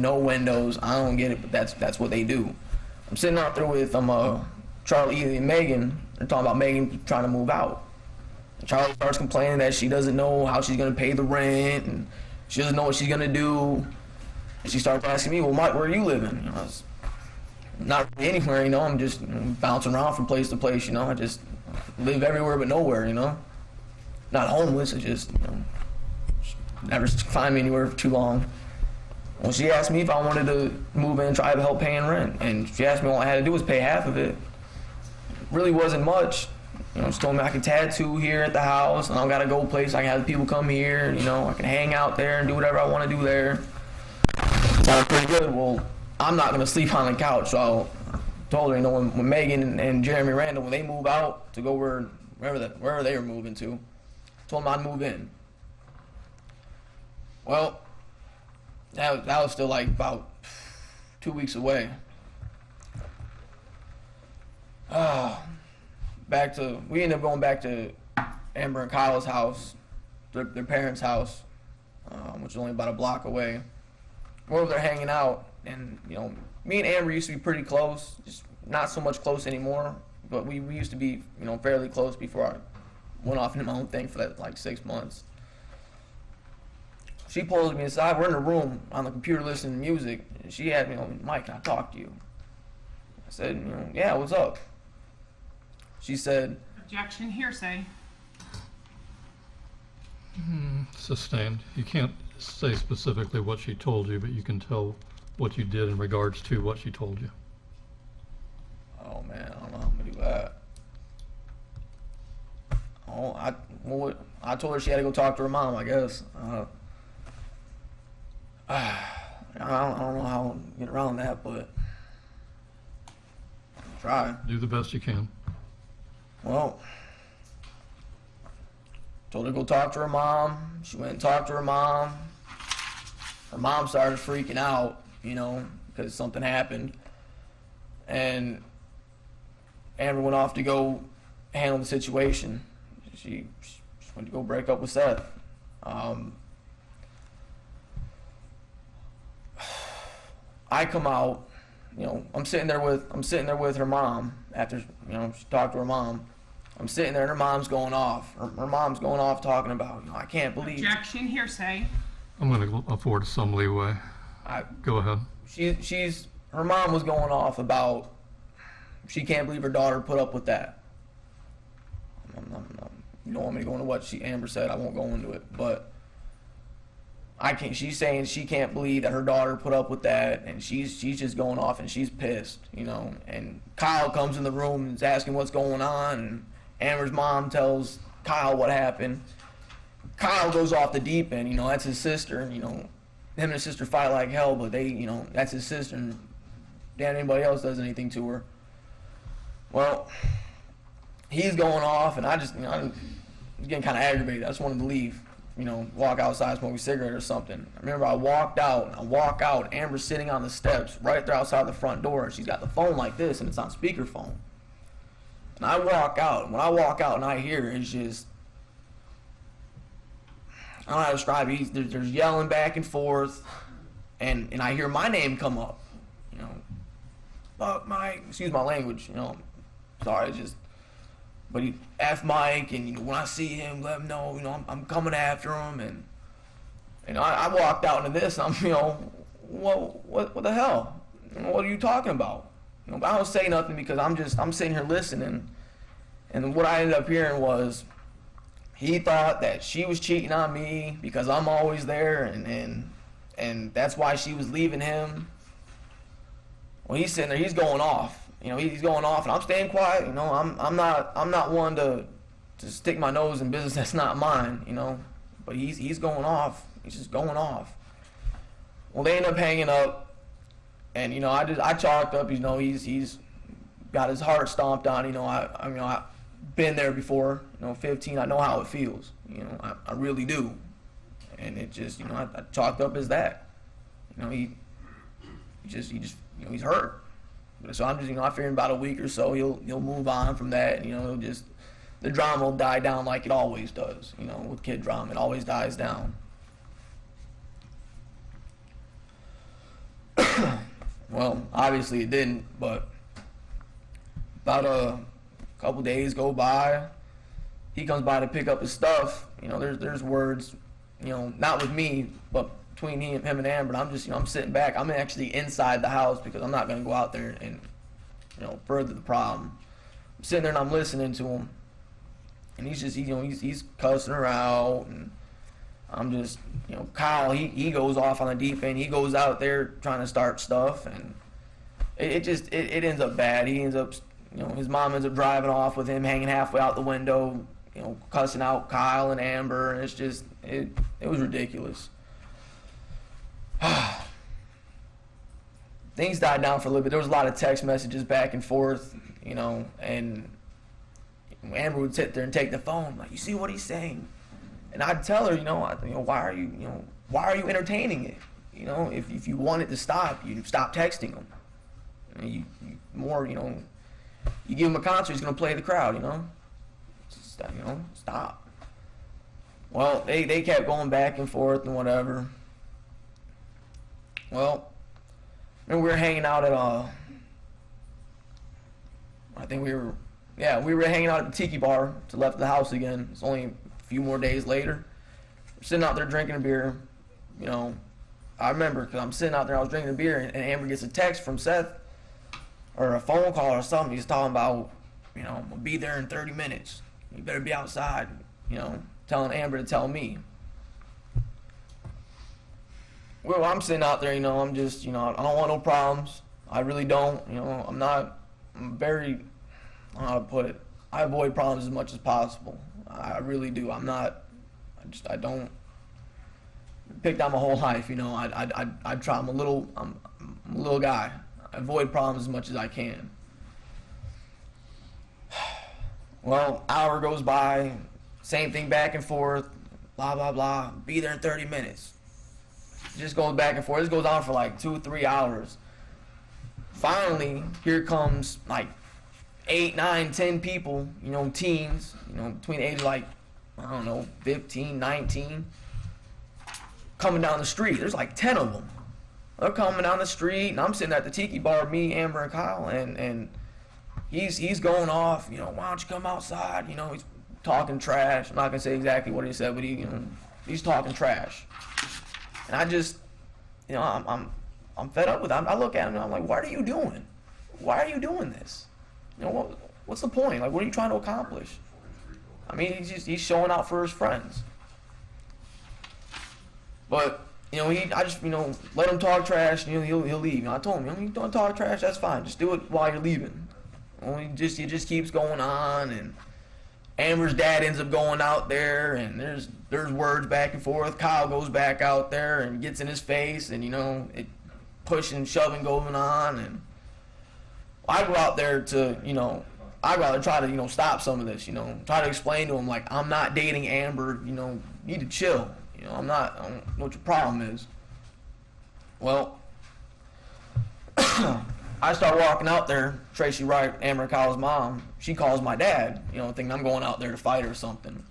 no windows. I don't get it, but that's what they do. I'm sitting out there with Charlie, Ely, and Megan. They're talking about Megan trying to move out. And Charlie starts complaining that she doesn't know how she's gonna pay the rent, and she doesn't know what she's gonna do. And she starts asking me, "Well, Mike, where are you living?" I was not really anywhere, I'm just bouncing around from place to place. I just live everywhere but nowhere. Not homeless. I just never find me anywhere for too long. Well, she asked me if I wanted to move in and try to help paying rent, and she asked me all I had to do was pay half of it. Really wasn't much. She told me I can tattoo here at the house, and I don't gotta go place. I can have the people come here, I can hang out there and do whatever I want to do there. Sounded pretty good. Well, I'm not gonna sleep on the couch, so I told her, when Megan and Jeremy Randall, when they move out to go wherever they were moving to, I told them I'd move in. Well, that was still like about 2 weeks away. We ended up going back to Amber and Kyle's house, their parents' house, which is only about a block away. We're over there hanging out, and me and Amber used to be pretty close, just not so much close anymore, but we used to be fairly close before I went off into my own thing for that like 6 months. She pulls me aside. We're in the room on the computer listening to music, and she asked me, "Mike, can I talk to you?" I said, "Yeah, what's up?" She said, "Objection, hearsay." Sustained. You can't say specifically what she told you, but you can tell what you did in regards to what she told you. "Oh man, I don't know how I'm gonna do that." I told her she had to go talk to her mom, I guess. I don't know how to get around that, but I'll try. Do the best you can. Well, told her to go talk to her mom. She went and talked to her mom. Her mom started freaking out, because something happened. And Amber went off to go handle the situation. She went to go break up with Seth. I come out, I'm sitting there with her mom after, she talked to her mom. I'm sitting there and her mom's going off. Her mom's going off talking about, I can't believe. Objection, hearsay. I'm going to afford some leeway. Go ahead. Her mom was going off about she can't believe her daughter put up with that. You don't want me to go into what Amber said. I won't go into it, but she's saying she can't believe that her daughter put up with that, and she's just going off and she's pissed, and Kyle comes in the room and is asking what's going on, and Amber's mom tells Kyle what happened. Kyle goes off the deep end, that's his sister, and him and his sister fight like hell, but that's his sister, and damn anybody else does anything to her. Well, he's going off, and I'm getting kind of aggravated. I just wanted to leave. Walk outside, smoke a cigarette or something. I remember I walk out, Amber's sitting on the steps right there outside the front door, and she's got the phone like this, and it's on speakerphone. And I walk out, and when I walk out and I hear it, it's just, I don't know how to describe it. There's yelling back and forth, and I hear my name come up. Fuck Mike, excuse my language, sorry, but he F Mike, and when I see him, let him know, I'm coming after him, and I walked out into this, and I'm, what the hell? What are you talking about? I don't say nothing because I'm sitting here listening, and what I ended up hearing was he thought that she was cheating on me because I'm always there, and that's why she was leaving him. Well, he's sitting there, he's going off. He's going off, and I'm staying quiet. I'm not one to stick my nose in business that's not mine. But he's going off. He's just going off. Well, they end up hanging up, and I chalked up. He's got his heart stomped on. I've been there before. 15. I know how it feels. I really do, and it just I chalked up as that. He's hurt. So I'm just, I figure in about a week or so he'll move on from that. The drama will die down like it always does. With kid drama, it always dies down. Well, obviously it didn't, but about a couple days go by. He comes by to pick up his stuff. There's words, not with me, but between him and Amber. I'm just, I'm sitting back. I'm actually inside the house because I'm not going to go out there and, further the problem. I'm sitting there and I'm listening to him, and he's just, he's cussing her out, and I'm just, Kyle, he goes off on the deep end. He goes out there trying to start stuff, and it ends up bad. He ends up, his mom ends up driving off with him hanging halfway out the window, cussing out Kyle and Amber, and it's just, it was ridiculous. Things died down for a little bit. There was a lot of text messages back and forth, and Amber would sit there and take the phone, like, you see what he's saying? And I'd tell her, why are you entertaining it? If you want it to stop, you stop texting him. You give him a concert, he's gonna play the crowd, stop. Well, they kept going back and forth and whatever. Well, and we were hanging out at we were hanging out at the tiki bar to the left of the house again. It's only a few more days later. We're sitting out there drinking a beer. I remember because I'm sitting out there, I was drinking a beer, and Amber gets a text from Seth or a phone call or something. He's talking about, I'll be there in 30 minutes. You better be outside, telling Amber to tell me. Well, I'm sitting out there, I'm just, I don't want no problems. I really don't, I'm very, I don't know how to put it. I avoid problems as much as possible. I really do. I don't pick down my whole life, I try. I'm a little guy. I avoid problems as much as I can. Well, hour goes by, same thing back and forth, blah, blah, blah. Be there in 30 minutes. It just goes back and forth. This goes on for like 2-3 hours. Finally, here comes like 8, 9, 10 people, teens, between the age of like, 15, 19, coming down the street. There's like 10 of them. They're coming down the street, and I'm sitting at the tiki bar, me, Amber, and Kyle, and he's going off, why don't you come outside? He's talking trash. I'm not gonna say exactly what he said, but he's talking trash. And I just, I'm fed up with it. I look at him and I'm like, what are you doing? Why are you doing this? What's the point? Like, what are you trying to accomplish? I mean, he's showing out for his friends. But I just let him talk trash. He'll leave. I told him, you don't talk trash. That's fine. Just do it while you're leaving. It just keeps going on, and Amber's dad ends up going out there, and there's words back and forth. Kyle goes back out there and gets in his face, and it pushing, shoving going on, and I go out there to I'd rather try to stop some of this. Try to explain to him, like, I'm not dating Amber. You need to chill. I don't know what your problem is. Well, I start walking out there. Tracy Wright, Amber and Kyle's mom, she calls my dad, thinking I'm going out there to fight or something.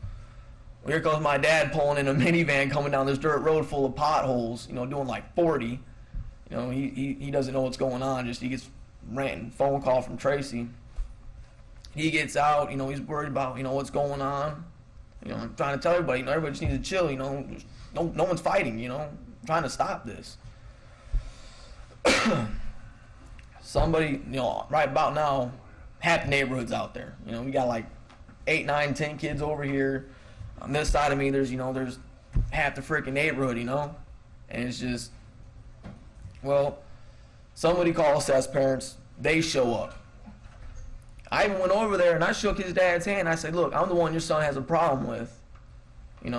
Well, here comes my dad pulling in a minivan coming down this dirt road full of potholes, doing like 40. He doesn't know what's going on. He gets ranting, phone call from Tracy. He gets out, he's worried about, what's going on. I'm trying to tell everybody, everybody just needs to chill, no one's fighting, I'm trying to stop this. Somebody, right about now, half the neighborhood's out there. We got like 8, 9, 10 kids over here. On this side of me, there's half the freaking neighborhood, and it's just, well, somebody calls Seth's parents, they show up. I even went over there and I shook his dad's hand. I said, look, I'm the one your son has a problem with. I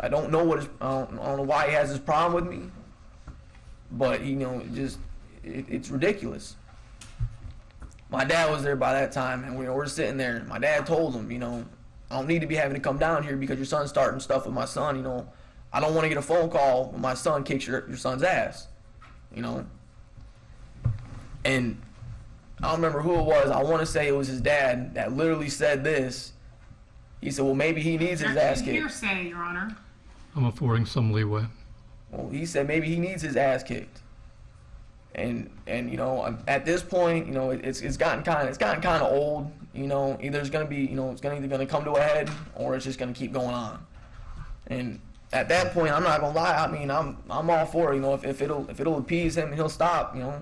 don't know I don't know why he has this problem with me, but it's ridiculous. My dad was there by that time, and we're sitting there. My dad told him, I don't need to be having to come down here because your son's starting stuff with my son. I don't want to get a phone call when my son kicks your son's ass. And I don't remember who it was. I want to say it was his dad that literally said this. He said, well, maybe he needs his ass kicked. Hearsay, Your Honor. I'm affording some leeway. Well, he said maybe he needs his ass kicked. and you know, at this point, you know, it's gotten kind of old. You know, either it's gonna be, you know, it's either gonna come to a head, or it's just gonna keep going on. And at that point, I'm not gonna lie. I mean, I'm all for it. You know, if it'll appease him and he'll stop. You know.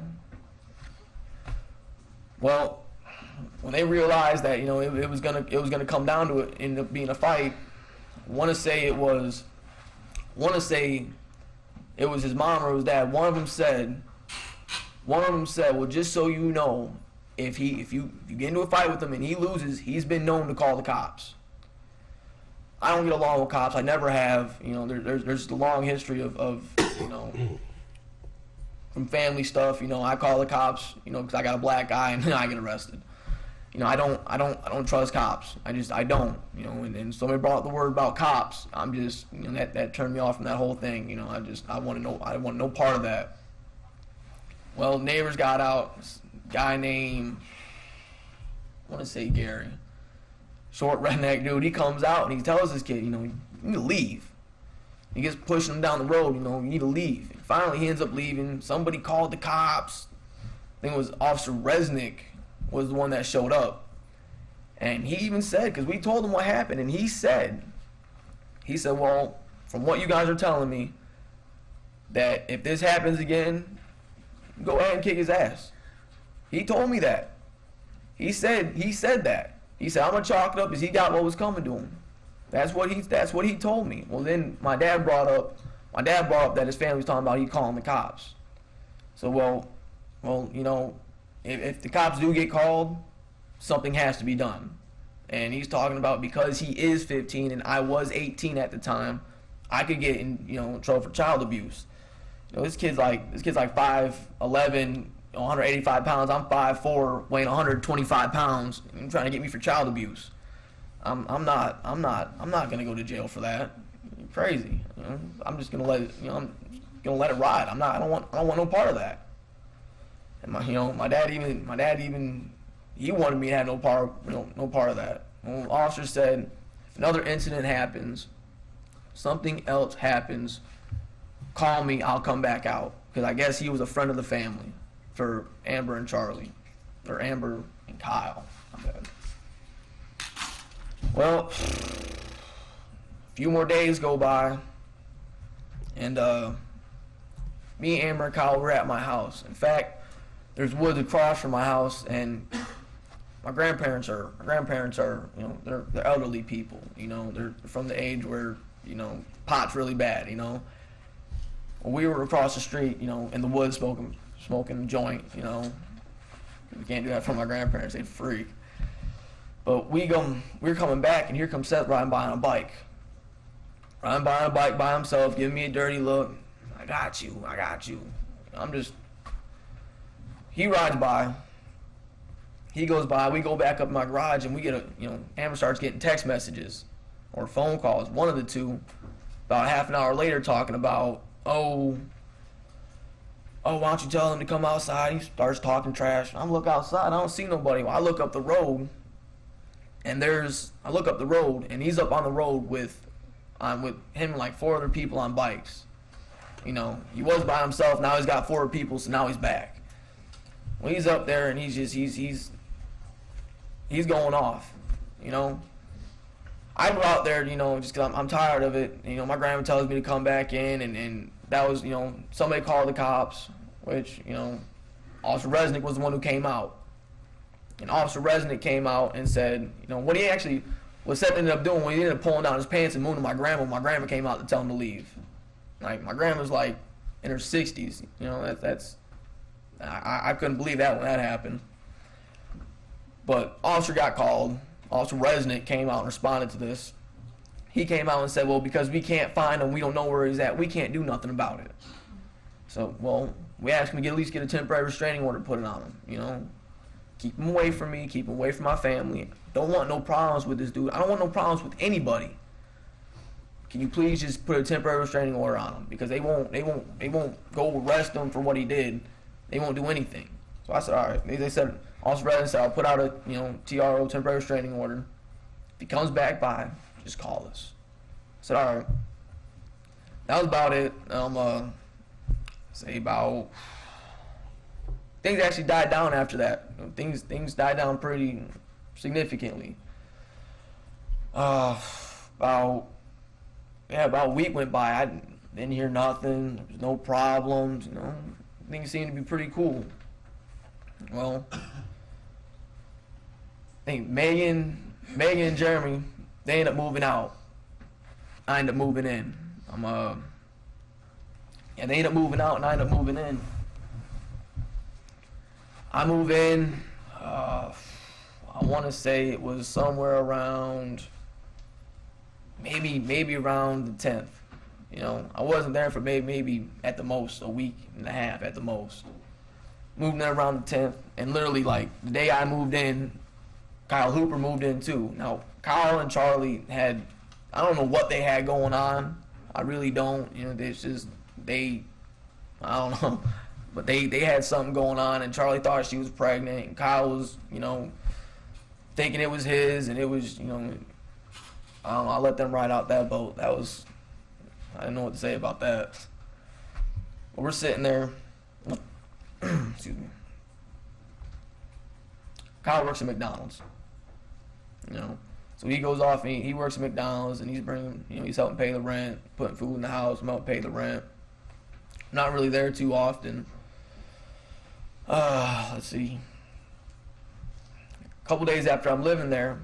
Well, when they realized that, you know, it was gonna come down to it, end up being a fight. Want to say it was his mom or his dad. One of them said, well, just so you know, if you get into a fight with him and he loses, he's been known to call the cops. I don't get along with cops. I never have. You know, there's a long history of you know, from family stuff. You know, I call the cops. You know, because I got a black eye and I get arrested. You know, I don't trust cops. I don't. You know, and somebody brought up the word about cops. I'm just, you know, that turned me off from that whole thing. You know, I want no part of that. Well, neighbors got out. This guy named, I want to say Gary, short redneck dude. He comes out and he tells this kid, you know, you need to leave. He gets pushing him down the road. You know, you need to leave. And finally, he ends up leaving. Somebody called the cops. I think it was Officer Resnick was the one that showed up. And he even said, because we told him what happened, and he said, well, from what you guys are telling me, that if this happens again, go ahead and kick his ass. He told me that. He said that. He said, I'm gonna chalk it up as he got what was coming to him. That's what he told me. Well, then my dad brought up that his family was talking about he calling the cops. So well, you know, if the cops do get called, something has to be done. And he's talking about, because he is 15 and I was 18 at the time, I could get in, you know, trouble for child abuse. You know, this kid's like 5'11", 185 pounds. I'm 5'4", weighing 125 pounds. And trying to get me for child abuse. I'm not gonna go to jail for that. You're crazy. You know, I'm just gonna let it. You know, I'm gonna let it ride. I don't want no part of that. And my dad even he wanted me to have no part of that. Well, the officer said, if another incident happens, something else happens, call me, I'll come back out. Because I guess he was a friend of the family for Amber and Charlie. Or Amber and Kyle. My bad. Well, a few more days go by, and me, Amber, and Kyle were at my house. In fact, there's woods across from my house, and my grandparents are, you know, they're elderly people. You know, they're from the age where, you know, pot's really bad. You know, well, we were across the street, you know, in the woods smoking a joint. You know, we can't do that from my grandparents; they'd freak. But we were coming back, and here comes Seth riding by on a bike. Riding by on a bike by himself, giving me a dirty look. I got you. He rides by. He goes by. We go back up in my garage, and we get Amber starts getting text messages or phone calls, one of the two, about half an hour later, talking about, why don't you tell him to come outside? He starts talking trash. I look outside. I don't see nobody. Well, I look up the road, and he's up on the road with him and like 4 other people on bikes. You know, he was by himself. Now he's got 4 people, so now he's back. Well, he's up there, and he's going off. You know, I go out there, you know, just because I'm tired of it. You know, my grandma tells me to come back in, and that was, you know, somebody called the cops, which, you know, Officer Resnick was the one who came out. And Officer Resnick came out and said, you know, what Seth ended up doing, when he ended up pulling down his pants and moving to my grandma came out to tell him to leave. Like, my grandma's like in her 60s, you know, I couldn't believe that when that happened. But officer got called. Officer Resnick came out and responded to this. He came out and said, well, because we can't find him, we don't know where he's at, we can't do nothing about it. So, well, we asked him to at least get a temporary restraining order put on him, you know. Keep him away from me, keep him away from my family. Don't want no problems with this dude. I don't want no problems with anybody. Can you please just put a temporary restraining order on him? Because they won't go arrest him for what he did. They won't do anything. So I said, all right. They said, Officer Redden said, I'll put out a, you know, TRO, temporary restraining order. If he comes back by, just call us. I said, all right. That was about it. Say about things actually died down after that. Things died down pretty significantly. About a week went by. I didn't hear nothing. There was no problems. Things seemed to be pretty cool. Well, I think Megan and Jeremy, they ended up moving out. I ended up moving in. They ended up moving out, and I ended up moving in. I move in. I want to say it was somewhere around, maybe around the 10th. I wasn't there for maybe at the most a week and a half at the most. Moved in around the 10th, and literally like the day I moved in, Kyle Hooper moved in too. Now Kyle and Charlie had, I don't know what they had going on. I really don't. It's just I don't know, but they had something going on, and Charlie thought she was pregnant, and Kyle was thinking it was his, and it was I don't know. I let them ride out that boat. I didn't know what to say about that. But we're sitting there. Excuse me. Kyle works at McDonald's. So he goes off and he works at McDonald's, and he's bringing, he's helping pay the rent, putting food in the house, helping pay the rent. Not really there too often. Let's see. A couple days after I'm living there,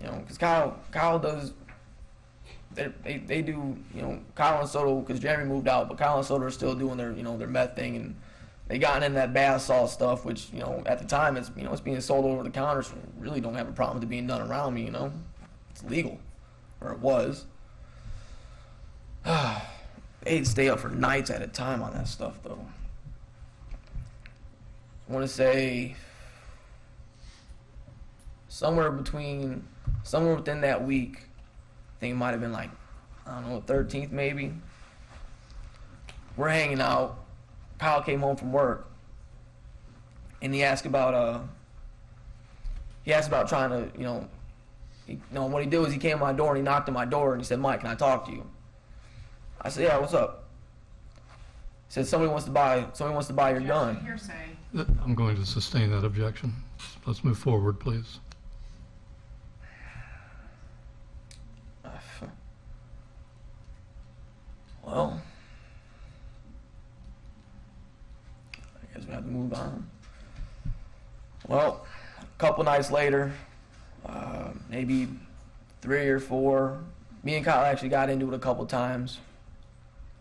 because Kyle does. They do, Kyle and Soto, because Jeremy moved out, but Kyle and Soto are still doing their, their meth thing, and they gotten in that bath salt stuff, which, at the time it's, it's being sold over the counter, so I really don't have a problem with it being done around me, It's legal, or it was. They'd stay up for nights at a time on that stuff, though. I want to say somewhere within that week, I think it might have been like, I don't know, 13th maybe. We're hanging out. Kyle came home from work, and he asked about trying to, what he did was he came to my door and he knocked on my door and he said, "Mike, can I talk to you?" I said, "Yeah, what's up?" He said, somebody wants to buy your gun." Hearsay. I'm going to sustain that objection. Let's move forward, please. Well, I guess we have to move on. Well, a couple nights later, maybe 3 or 4, me and Kyle actually got into it a couple times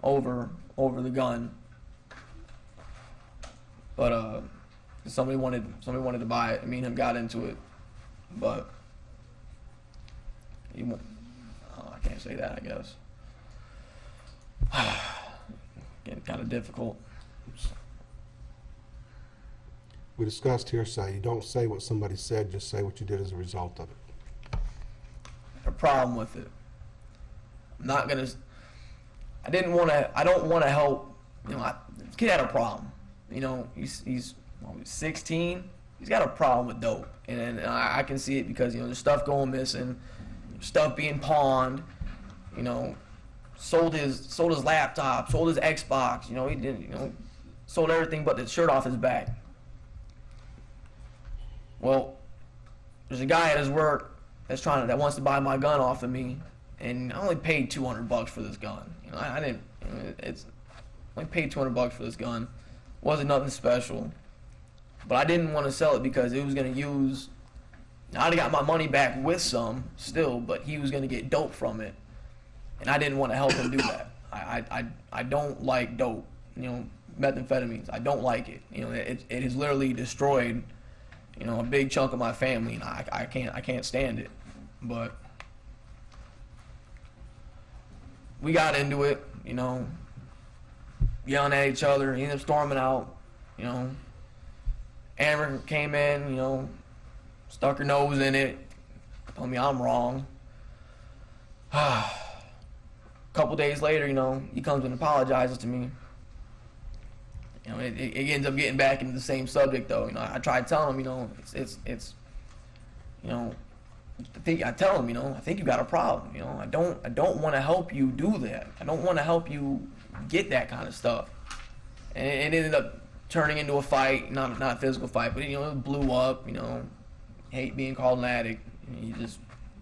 over the gun. But somebody wanted to buy it, and me and him got into it. But I can't say that, I guess. Getting kind of difficult. We discussed hearsay. You don't say what somebody said, just say what you did as a result of it. A problem with it. I'm not gonna. I don't want to help. The kid had a problem. He's 16. He's got a problem with dope, and I can see it because there's stuff going missing, stuff being pawned. Sold his laptop, sold his Xbox. He did. Sold everything but the shirt off his back. Well, there's a guy at his work that wants to buy my gun off of me, and I only paid $200 for this gun. I didn't. I only paid $200 for this gun. Wasn't nothing special, but I didn't want to sell it because it was gonna use. I'd have got my money back with some still, but he was gonna get dope from it, and I didn't want to help him do that. I don't like dope. Methamphetamines. I don't like it. It has literally destroyed. A big chunk of my family, and I can't stand it. But we got into it, yelling at each other. He ended up storming out, Amber came in, stuck her nose in it, told me I'm wrong. A couple days later, he comes and apologizes to me. It ends up getting back into the same subject, though. I tried telling him, I tell him, I think you got a problem. I don't want to help you do that. I don't want to help you get that kind of stuff. And it ended up turning into a fight, not a physical fight, but it blew up. Hate being called an addict. He just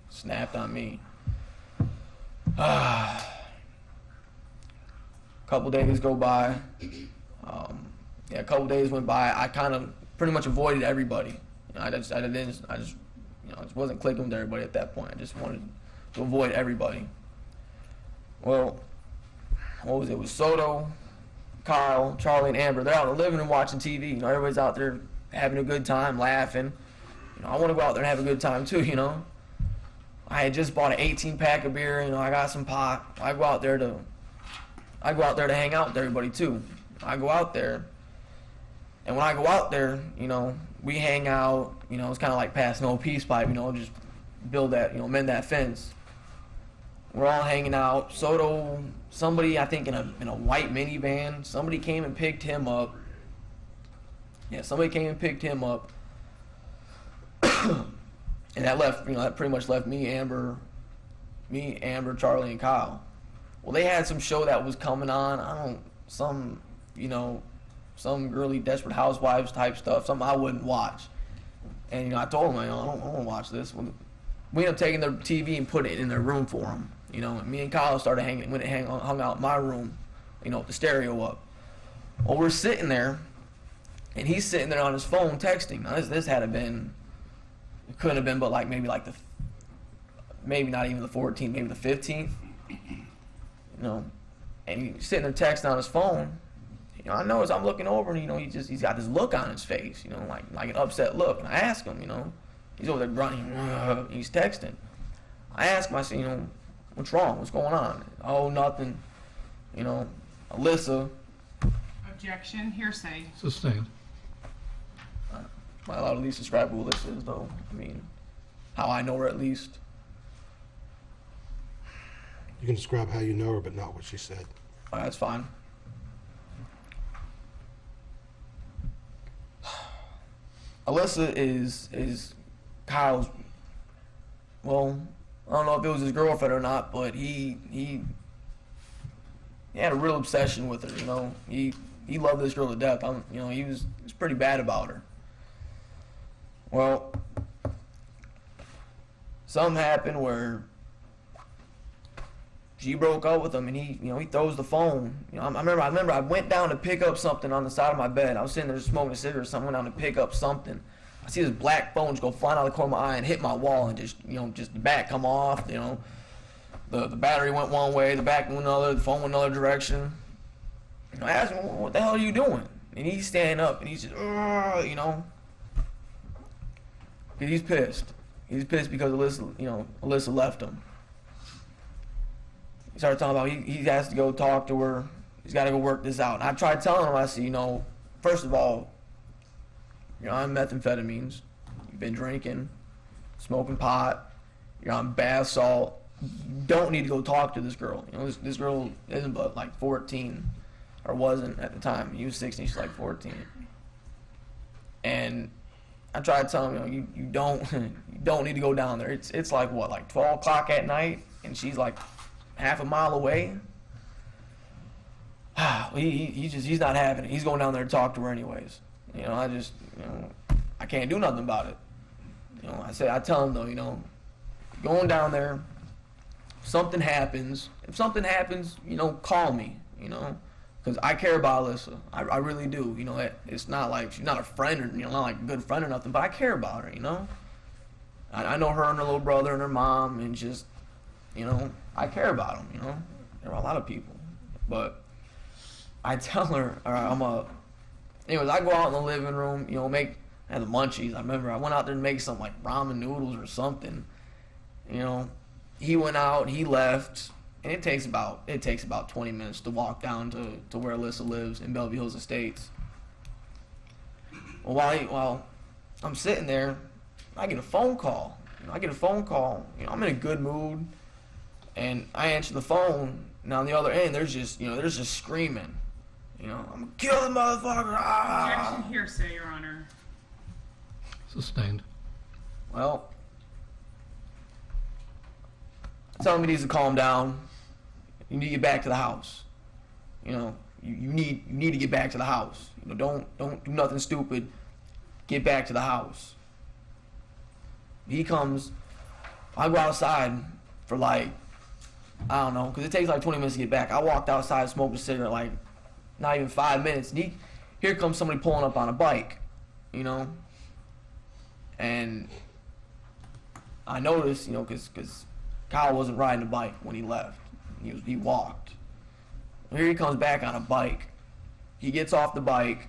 snapped on me. Couple days go by. A couple days went by. I kind of pretty much avoided everybody. I just wasn't clicking with everybody at that point. I just wanted to avoid everybody. Well, what was it? It was Soto, Kyle, Charlie, and Amber. They're out in the living room watching TV. Everybody's out there having a good time, laughing. I want to go out there and have a good time too. I had just bought an 18-pack of beer. I got some pot. I go out there to hang out with everybody too. I go out there, and when I go out there, we hang out. It's kind of like passing old peace pipe. Just build that, mend that fence. We're all hanging out. Soto, somebody I think in a white minivan, somebody came and picked him up. Yeah, somebody came and picked him up. And that left, that pretty much left me, Amber, Charlie, and Kyle. Well, they had some show that was coming on. Some girly Desperate Housewives type stuff, something I wouldn't watch. And, I told them, I don't want to watch this. We ended up taking their TV and putting it in their room for them. And me and Kyle started hung out in my room, with the stereo up. Well, we're sitting there, and he's sitting there on his phone texting. Now, this had to been, it couldn't have been but maybe not even the 14th, maybe the 15th. And he's sitting there texting on his phone. I know as I'm looking over, and he's got this look on his face, like an upset look. And I ask him, he's over there grunting, he's texting. I ask him, I say, what's wrong? What's going on? Oh, nothing. Alyssa. Objection, hearsay. Sustained. Am I allowed to at least describe who Alyssa is, though? How I know her at least. You can describe how you know her, but not what she said. All right, that's fine. Alyssa is Kyle's, well, I don't know if it was his girlfriend or not, but he had a real obsession with her, He loved this girl to death. He was pretty bad about her. Well, something happened where she broke up with him, and he throws the phone. I remember I went down to pick up something on the side of my bed. I was sitting there smoking a cigarette. Someone went down to pick up something. I see this black phone just go flying out of the corner of my eye and hit my wall, and just the back come off. The battery went one way, the back went another, the phone went another direction. I asked him, "What the hell are you doing?" And he's standing up, and he's just, he's pissed. He's pissed because Alyssa left him. He started talking about he has to go talk to her. He's got to go work this out. And I tried telling him, I said, first of all, you're on methamphetamines. You've been drinking, smoking pot. You're on bath salt. You don't need to go talk to this girl. This girl isn't but 14, or wasn't at the time. He was 16, she's 14. And I tried telling him, you don't need to go down there. It's like 12 o'clock at night, and she's half a mile away. He's not having it. He's going down there to talk to her anyways. I can't do nothing about it. I tell him though, going down there, if something happens, call me, because I care about Alyssa. I really do. It's not like she's not a friend or, not like a good friend or nothing, but I care about her, I know her and her little brother and her mom, and just, I care about them, There are a lot of people. But I tell her, anyways, I go out in the living room, I had the munchies. I remember I went out there to make some ramen noodles or something. He went out, he left, and it takes about 20 minutes to walk down to where Alyssa lives in Bellevue Hills Estates. Well, while I'm sitting there, I get a phone call. I'm in a good mood, and I answer the phone. And on the other end, there's just screaming. I'm gonna kill the motherfucker. Ah! Objection, hearsay, Your Honor. Sustained. Well, telling me he needs to calm down. You need to get back to the house. you need to get back to the house. You know, don't do nothing stupid. Get back to the house. He comes. I go outside for like, I don't know, because it takes like 20 minutes to get back. I walked outside, smoked a cigarette, like not even 5 minutes. And here comes somebody pulling up on a bike, you know. And I noticed, you know, because Kyle wasn't riding a bike when he left. He walked. Here he comes back on a bike. He gets off the bike,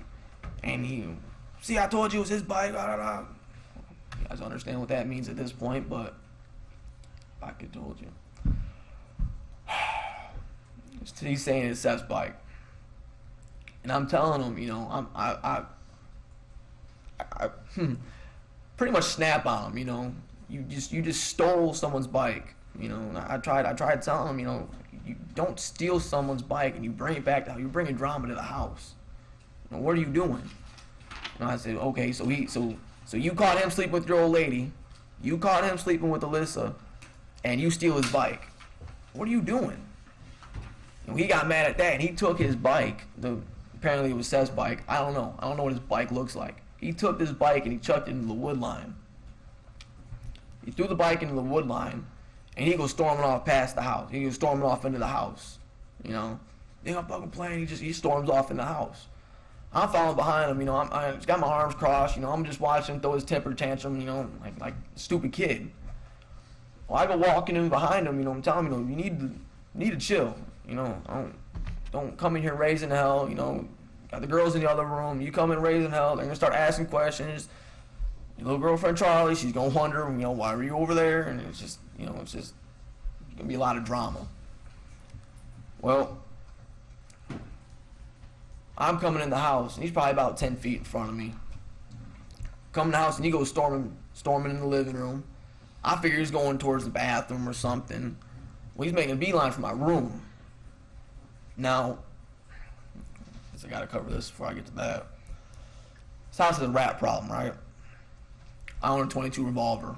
and see, I told you it was his bike. Blah, blah, blah. You guys understand what that means at this point, but I could told you. He's saying it's Seth's bike, and I'm telling him, you know, I pretty much snap on him, you know. You just stole someone's bike, you know. And I tried telling him, you know, you don't steal someone's bike and you bring it back to you bring a drama to the house. You know, what are you doing? And I said, okay, so you caught him sleeping with your old lady, you caught him sleeping with Alyssa, and you steal his bike. What are you doing? And he got mad at that, and he took his bike. Apparently it was Seth's bike. I don't know what his bike looks like. He took this bike and he chucked it into the wood line. He threw the bike into the wood line, and he goes storming off past the house. He goes storming off into the house. You know, they got fucking playing. He storms off in the house. I'm following behind him. You know, I just got my arms crossed. You know, I'm just watching him throw his temper tantrum. You know, like a stupid kid. Well, I go walking in behind him. You know, I'm telling him, you know, you need to chill. You know, don't come in here raising hell. You know, got the girls in the other room. You come in raising hell. They're gonna start asking questions. Your little girlfriend Charlie, she's gonna wonder, you know, why were you over there? And it's just gonna be a lot of drama. Well, I'm coming in the house, and he's probably about 10 feet in front of me. Come in the house, and he goes storming in the living room. I figure he's going towards the bathroom or something. Well, he's making a beeline for my room. Now, I gotta cover this before I get to that. This house has a rat problem, right? I own a .22 revolver.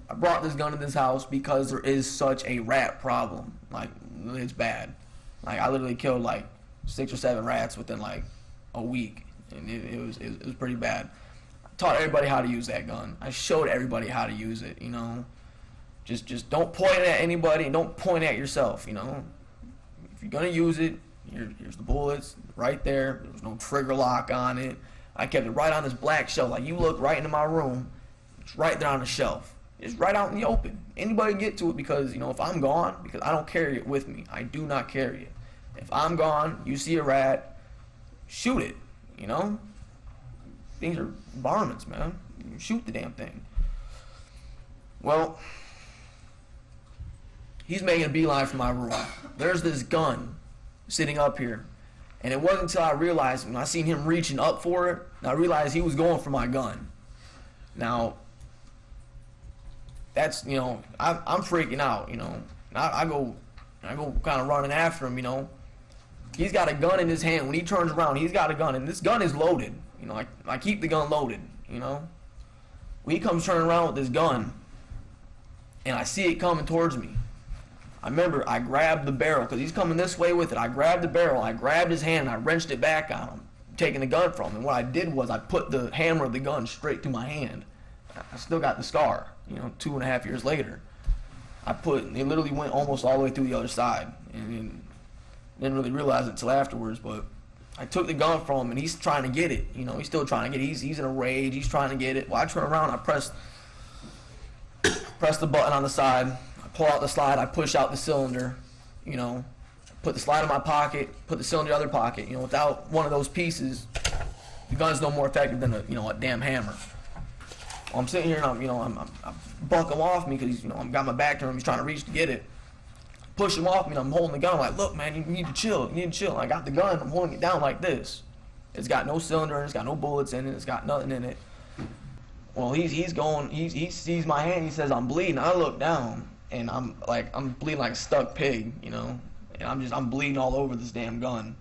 I brought this gun to this house because there is such a rat problem. Like, it's bad. Like, I literally killed like 6 or 7 rats within like a week, and it was pretty bad. I taught everybody how to use that gun. I showed everybody how to use it. You know, just don't point it at anybody and don't point at yourself. You know, if you're gonna use it, here's the bullets right there. There was no trigger lock on it. I kept it right on this black shelf. Like, you look right into my room, it's right there on the shelf. It's right out in the open. Anybody can get to it because, you know, if I'm gone, because I don't carry it with me. I do not carry it. If I'm gone, you see a rat, shoot it, you know? Things are varmints, man. You shoot the damn thing. Well, he's making a beeline for my room. There's this gun sitting up here. And it wasn't until I realized, when I seen him reaching up for it, I realized he was going for my gun. Now, that's, you know, I'm freaking out, you know. I go kind of running after him, you know. He's got a gun in his hand. When he turns around, he's got a gun, and this gun is loaded. You know, I keep the gun loaded, you know. When he comes turning around with this gun, and I see it coming towards me, I remember I grabbed the barrel, because he's coming this way with it. I grabbed the barrel, I grabbed his hand, and I wrenched it back on him, taking the gun from him. And what I did was I put the hammer of the gun straight through my hand. I still got the scar, you know, 2.5 years later. It literally went almost all the way through the other side. And didn't really realize it until afterwards, but I took the gun from him, and he's trying to get it. You know, he's still trying to get it. He's in a rage. He's trying to get it. Well, I turn around, I press the button on the side. Pull out the slide, I push out the cylinder, you know, put the slide in my pocket, put the cylinder in the other pocket. You know, without one of those pieces, the gun's no more effective than a damn hammer. Well, I'm sitting here and I'm buck him off me because he's, you know, I've got my back to him, he's trying to reach to get it. Push him off me, and I'm holding the gun. I'm like, look, man, you need to chill. You need to chill. And I got the gun, I'm holding it down like this. It's got no cylinder, it's got no bullets in it, it's got nothing in it. Well, he sees my hand, he says I'm bleeding. I look down. And I'm bleeding like a stuck pig, you know, and I'm bleeding all over this damn gun.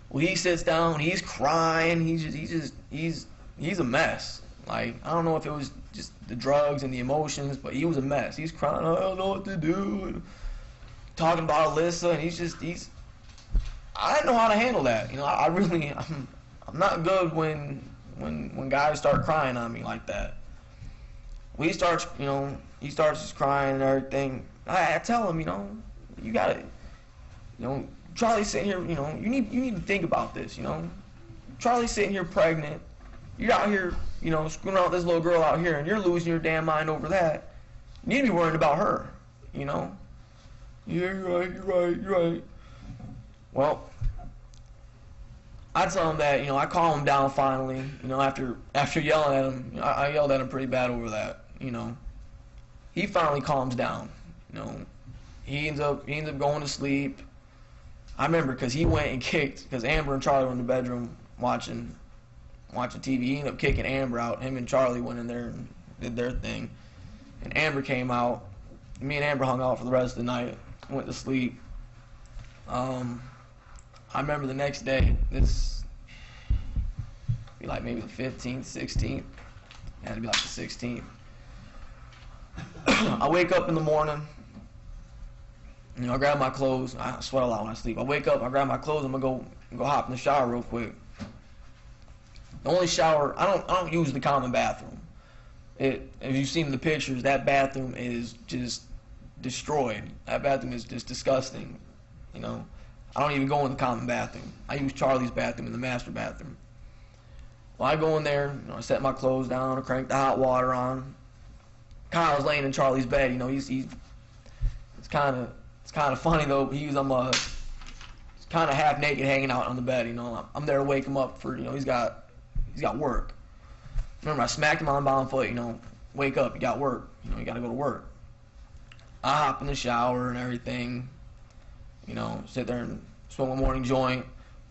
Well, he sits down, he's crying, he's a mess. Like, I don't know if it was just the drugs and the emotions, but he was a mess. He's crying, I don't know what to do. Talking about Alyssa, and I didn't know how to handle that. You know, I really, I'm not good when guys start crying on me like that. He starts just crying and everything. I tell him, you gotta, Charlie's sitting here, you need to think about this, Charlie's sitting here pregnant. You're out here, screwing out this little girl out here, and you're losing your damn mind over that. You need to be worried about her, Yeah, you're right. Well, I tell him that, I calm him down finally, after yelling at him. I yelled at him pretty bad over that, He finally calms down, He ends up going to sleep. I remember because he went and kicked, because Amber and Charlie were in the bedroom watching TV. He ended up kicking Amber out. Him and Charlie went in there and did their thing. And Amber came out. Me and Amber hung out for the rest of the night. Went to sleep. I remember the next day, this be like maybe the 15th, 16th. It had to be like the 16th. I wake up in the morning. I grab my clothes. I sweat a lot when I sleep. I wake up, I grab my clothes, I'm gonna go hop in the shower real quick. The only shower, I don't use the common bathroom. If you've seen the pictures, that bathroom is just destroyed. That bathroom is just disgusting. I don't even go in the common bathroom. I use Charlie's bathroom in the master bathroom. Well, I go in there, I set my clothes down, I crank the hot water on. Kyle's laying in Charlie's bed. It's kind of funny though. He's kind of half naked, hanging out on the bed. I'm there to wake him up for he's got work. Remember, I smacked him on the bottom foot. Wake up, you got work. You got to go to work. I hop in the shower and everything. Sit there and smoke a morning joint.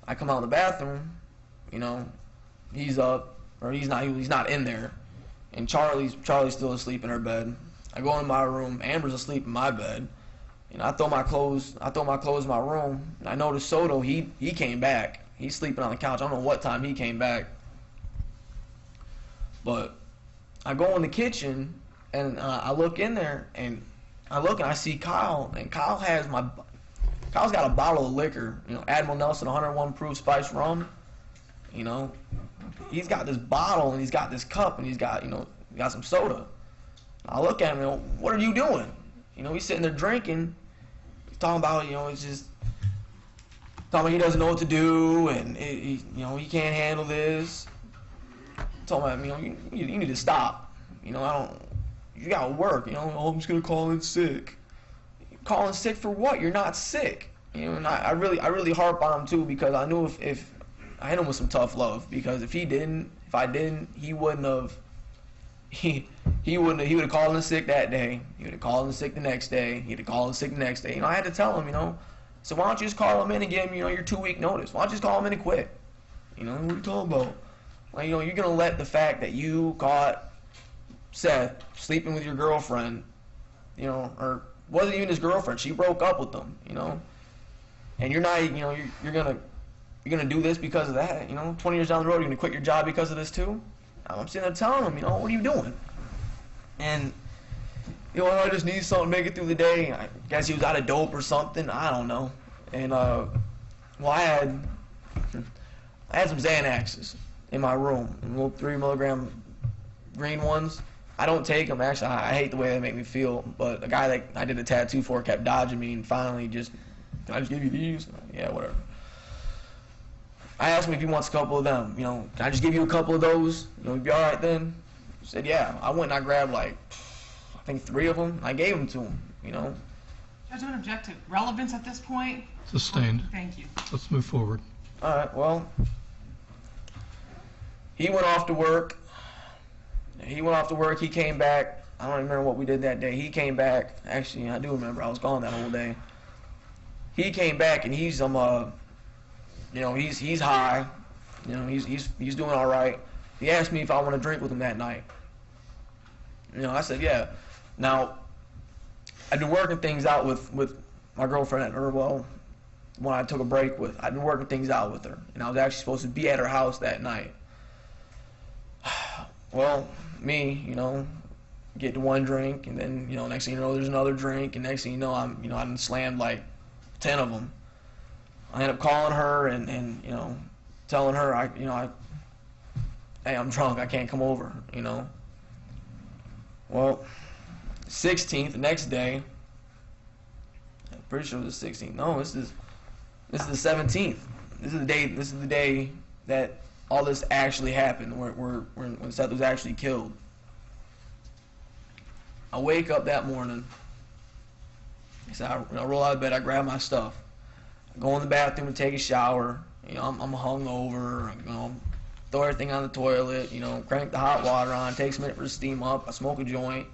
I come out of the bathroom. He's up, or he's not in there. And Charlie's still asleep in her bed. I go in my room. Amber's asleep in my bed. I throw my clothes in my room. And I noticed Soto. He came back. He's sleeping on the couch. I don't know what time he came back. But I go in the kitchen and I look in there and I see Kyle. And Kyle's got a bottle of liquor. Admiral Nelson 101 proof spiced rum. He's got this bottle and he's got this cup and he's got some soda. I look at him and what are you doing? He's sitting there drinking. He's talking about, it's just talking about he doesn't know what to do and he can't handle this. Talking about, you need to stop. You gotta work. I'm just gonna call in sick. Calling sick for what? You're not sick. And I really harp on him too because I knew if I hit him with some tough love because if I didn't, he wouldn't have. He would have called in sick that day. He would have called in sick the next day. He'd have called in sick the next day. I had to tell him, so why don't you just call him in and give him, your 2-week notice? Why don't you just call him in and quit? What are you talking about? Like, you're gonna let the fact that you caught Seth sleeping with your girlfriend, or wasn't even his girlfriend. She broke up with him, and you're not, you're gonna do this because of that, 20 years down the road, you're gonna quit your job because of this too. I'm sitting there telling him, what are you doing? And, I just need something to make it through the day. I guess he was out of dope or something. I don't know. And, I had some Xanaxes in my room, little 3 milligram green ones. I don't take them, actually. I hate the way they make me feel. But the guy that I did a tattoo for kept dodging me and finally can I just give you these? Yeah, whatever. I asked him if he wants a couple of them. Can I just give you a couple of those? You be all right then? He said, yeah. I went and I grabbed I think 3 of them. I gave them to him, Judge, I'm object to relevance at this point. Sustained. Thank you. Let's move forward. All right, well, he went off to work. He came back. I don't remember what we did that day. He came back. Actually, I do remember. I was gone that whole day. He came back and he's he's high. He's doing all right. He asked me if I want to drink with him that night. I said yeah. Now, I've been working things out with my girlfriend when I took a break with. I've been working things out with her, and I was actually supposed to be at her house that night. Well, me, get to one drink, and then next thing you know, there's another drink, and next thing you know, I slammed 10 of them. I end up calling her and telling her hey, I'm drunk, I can't come over, Well, 16th, the next day, I'm pretty sure it was the 16th. No, this is the 17th. This is the day that all this actually happened, when Seth was actually killed. I wake up that morning. So I roll out of bed, I grab my stuff. I go in the bathroom and take a shower. I'm hungover. Throw everything on the toilet. Crank the hot water on. Takes a minute for the steam up. I smoke a joint.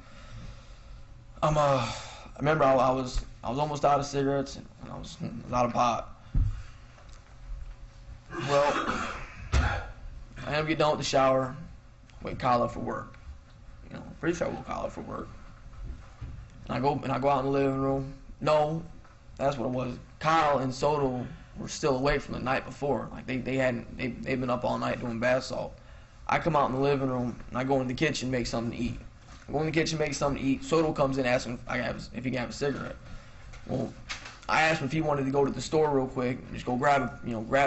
I remember I was almost out of cigarettes and I was out of pot. Well, I end up getting done with the shower. Wake Kyle up for work. Pretty sure I woke Kyle up for work. And I go out in the living room. No, that's what it was. Kyle and Soto were still awake from the night before. Like they've been up all night doing bath salt. I come out in the living room and I go in the kitchen, make something to eat. I go in the kitchen, make something to eat. Soto comes in, asking if he can have a cigarette. Well, I asked him if he wanted to go to the store real quick and just go grab a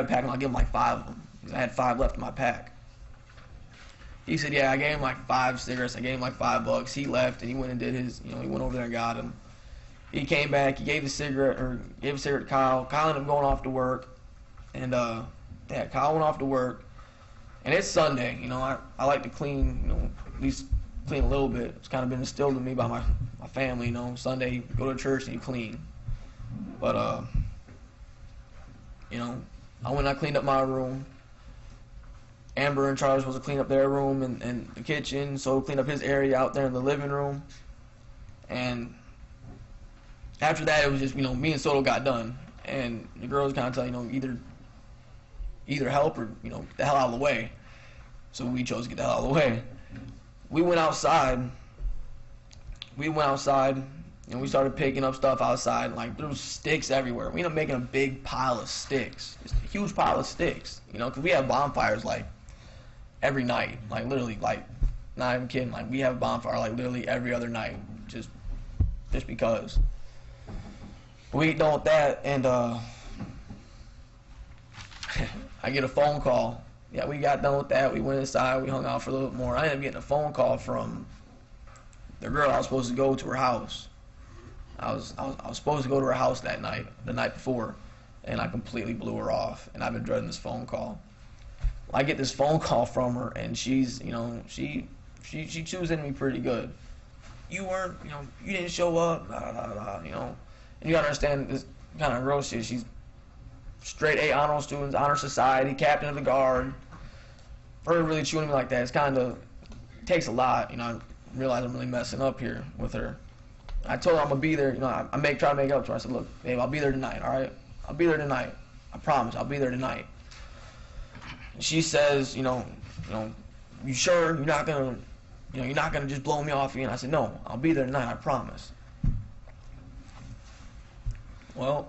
pack, and I'll give him like 5 of them because I had 5 left in my pack. He said, yeah, I gave him like 5 cigarettes. I gave him like $5. He left and he went and did his, he went over there and got him. He came back, he gave a cigarette to Kyle. Kyle ended up going off to work. And, Kyle went off to work. And it's Sunday, I like to clean, at least clean a little bit. It's kind of been instilled in me by my family, Sunday, you go to church and you clean. But, I went and I cleaned up my room. Amber and Charles was to clean up their room and the kitchen, so cleaned up his area out there in the living room. And after that, it was just, me and Soto got done. And the girls kind of tell, either help or, get the hell out of the way. So we chose to get the hell out of the way. We went outside, and we started picking up stuff outside. Like, there was sticks everywhere. We ended up making a big pile of sticks. Just a huge pile of sticks, because we have bonfires, like, every night. Like, literally, like, not even kidding. Like, we have a bonfire, like, literally every other night. Just because. We get done with that, and, I get a phone call. Yeah, we got done with that. We went inside. We hung out for a little bit more. I ended up getting a phone call from the girl I was supposed to go to her house. I was supposed to go to her house that night, the night before, and I completely blew her off. And I've been dreading this phone call. I get this phone call from her, and she's, she choosing me pretty good. You weren't, you didn't show up, blah, blah, blah, And you gotta understand this kind of girl she is. She's straight A honor students, honor society, captain of the guard. For her really chewing me like that, it's kind of, it takes a lot. I realize I'm really messing up here with her. I told her I'm gonna be there. I try to make up to her. I said, look, babe, I'll be there tonight. All right, I'll be there tonight. I promise, I'll be there tonight. And she says, you sure you're not gonna just blow me off again? I said, no, I'll be there tonight. I promise. Well,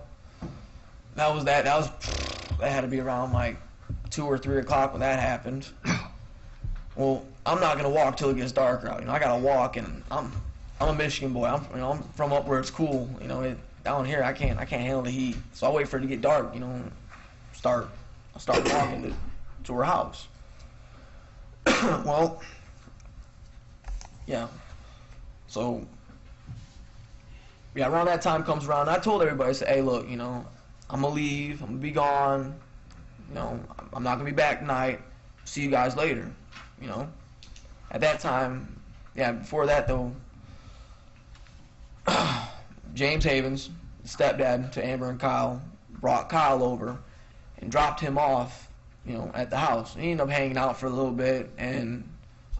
that had to be around like 2 or 3 o'clock when that happened. Well, I'm not gonna walk till it gets darker out. I gotta walk, and I'm a Michigan boy. I'm from up where it's cool. Down here I can't handle the heat. So I wait for it to get dark. I'll start walking to her house. Well, yeah. So yeah, around that time comes around. I told everybody, I said, hey, look, I'm gonna leave. I'm gonna be gone. I'm not gonna be back tonight. See you guys later. At that time, yeah, before that though, James Havens, stepdad to Amber and Kyle, brought Kyle over and dropped him off, at the house. He ended up hanging out for a little bit, and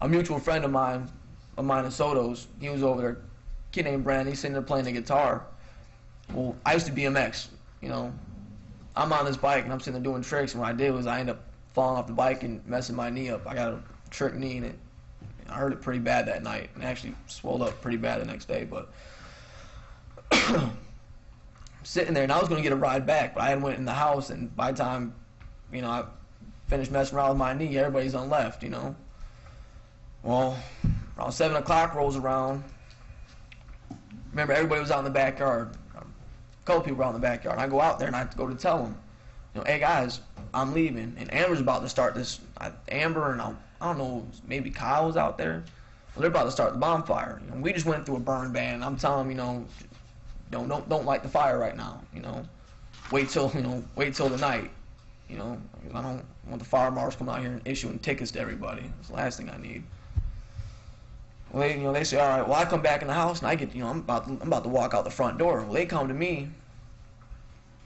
a mutual friend of mine and Soto's, he was over there, a kid named Brandon, he's sitting there playing the guitar. Well, I used to BMX, I'm on this bike and I'm sitting there doing tricks, and what I did was I ended up falling off the bike and messing my knee up. I got a trick knee, and I hurt it pretty bad that night, and actually swelled up pretty bad the next day, but sitting there, and I was going to get a ride back, but I had went in the house, and by the time, I finished messing around with my knee, everybody's on left, Well, around 7 o'clock rolls around. Remember, everybody was out in the backyard. A couple people were out in the backyard. I go out there, and I have to go to tell them. hey guys, I'm leaving, and Amber's about to start this. Amber and I don't know, maybe Kyle was out there. Well, they're about to start the bonfire. We just went through a burn ban. I'm telling them, don't light the fire right now. Wait till the night. I don't want the fire marshal coming out here and issuing tickets to everybody. It's the last thing I need. Well, they say, all right. Well, I come back in the house and I get, I'm about to walk out the front door. Well, they come to me.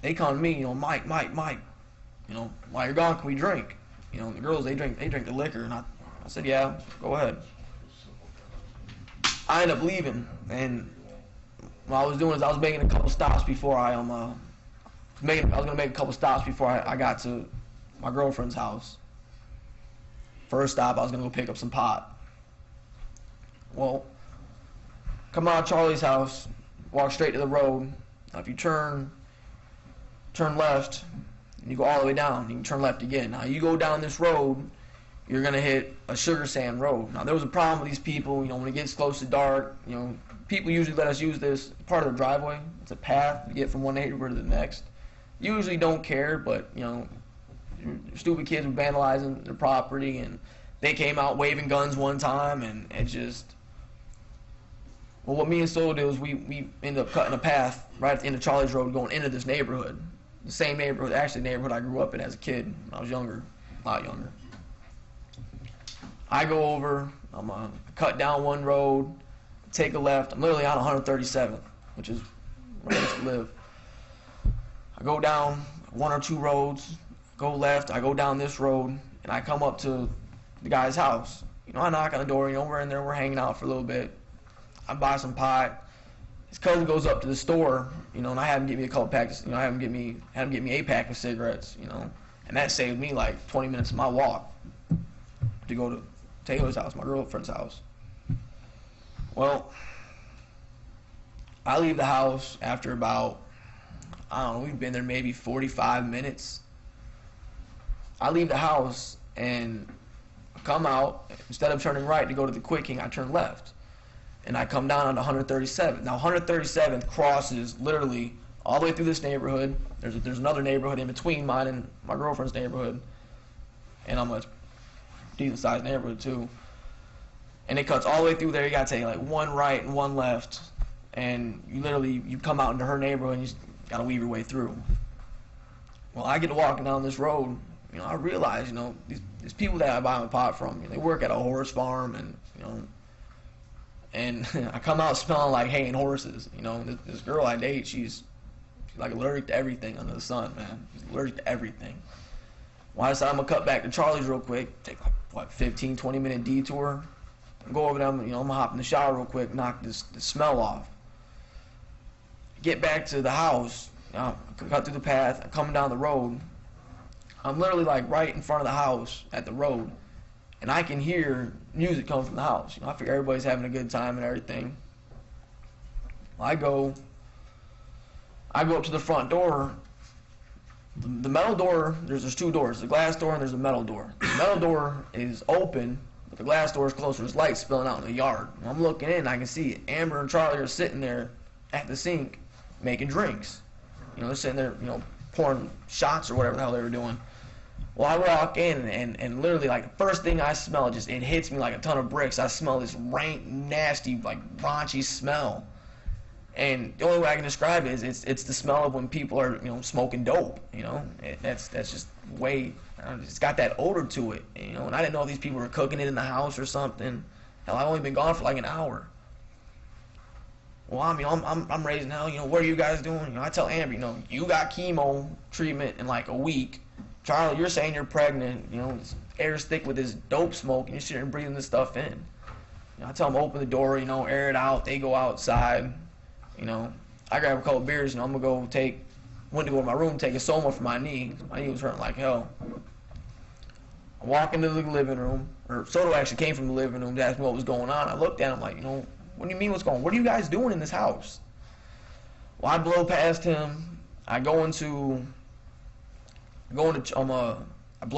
Mike. While you're gone, can we drink? The girls, they drink the liquor, and I said, yeah, go ahead. I ended up leaving, and what I was doing is I was making a couple stops before I was gonna make a couple stops before I got to my girlfriend's house. First stop, I was gonna go pick up some pot. Well, come out of Charlie's house, walk straight to the road. Now, if you turn left, and you go all the way down, you can turn left again. Now, you go down this road, you're gonna hit a sugar sand road. Now, there was a problem with these people. When it gets close to dark, people usually let us use this part of the driveway. It's a path to get from one neighborhood to the next. Usually don't care, but stupid kids were vandalizing their property, and they came out waving guns one time, and it just. Well, what me and Solo did was we ended up cutting a path right at the end of Charlie's Road going into this neighborhood. The same neighborhood, actually the neighborhood I grew up in as a kid when I was younger, a lot younger. I go over, I'm going to cut down one road, take a left. I'm literally on 137th, which is where I used to live. I go down one or two roads, go left, I go down this road, and I come up to the guy's house. I knock on the door, we're in there, we're hanging out for a little bit. I buy some pot. His cousin goes up to the store, and I have him get me a couple packs. I have him get me a pack of cigarettes, and that saved me like 20 minutes of my walk to go to Taylor's house, my girlfriend's house. Well, I leave the house after about, we've been there maybe 45 minutes. I leave the house and come out. Instead of turning right to go to the Quick King, I turn left. And I come down onto 137th. Now, 137th crosses literally all the way through this neighborhood. There's another neighborhood in between mine and my girlfriend's neighborhood. And I'm a decent-sized neighborhood, too. And it cuts all the way through there. You got to take, like, one right and one left. And you come out into her neighborhood and you just got to weave your way through. Well, I get to walking down this road. I realize, these people that I buy my pot from, they work at a horse farm and, and I come out smelling like hay and horses. This girl I date, she's like allergic to everything under the sun, man. She's allergic to everything. Well, I decided I'm going to cut back to Charlie's real quick, take like, 15, 20-minute detour, and go over there, I'm going to hop in the shower real quick, knock this smell off. Get back to the house, cut through the path, I'm coming down the road. I'm literally like right in front of the house at the road. And I can hear music coming from the house. I figure everybody's having a good time and everything. I go up to the front door. The metal door, there's two doors. The glass door and there's a metal door. The metal door is open, but the glass door is closed. There's light spilling out in the yard. When I'm looking in, I can see Amber and Charlie are sitting there at the sink making drinks. They're sitting there, pouring shots or whatever the hell they were doing. Well, I walk in, and literally, like, the first thing I smell, it hits me like a ton of bricks. I smell this rank, nasty, like, raunchy smell. And the only way I can describe it is it's the smell of when people are, smoking dope, That's just way, it's got that odor to it, And I didn't know if these people were cooking it in the house or something. Hell, I've only been gone for like an hour. Well, I'm raising hell, what are you guys doing? I tell Amber, you got chemo treatment in like a week. Charlie, you're saying you're pregnant, this air's thick with this dope smoke, and you're sitting there breathing this stuff in. I tell them open the door, air it out. They go outside, I grab a couple beers, I'm going to went to go to my room, take a Soma for my knee. My knee was hurting like hell. I walk into the living room, or Soto actually came from the living room to ask me what was going on. I looked at him like, what do you mean what's going on? What are you guys doing in this house? Well, I blow past him. I blow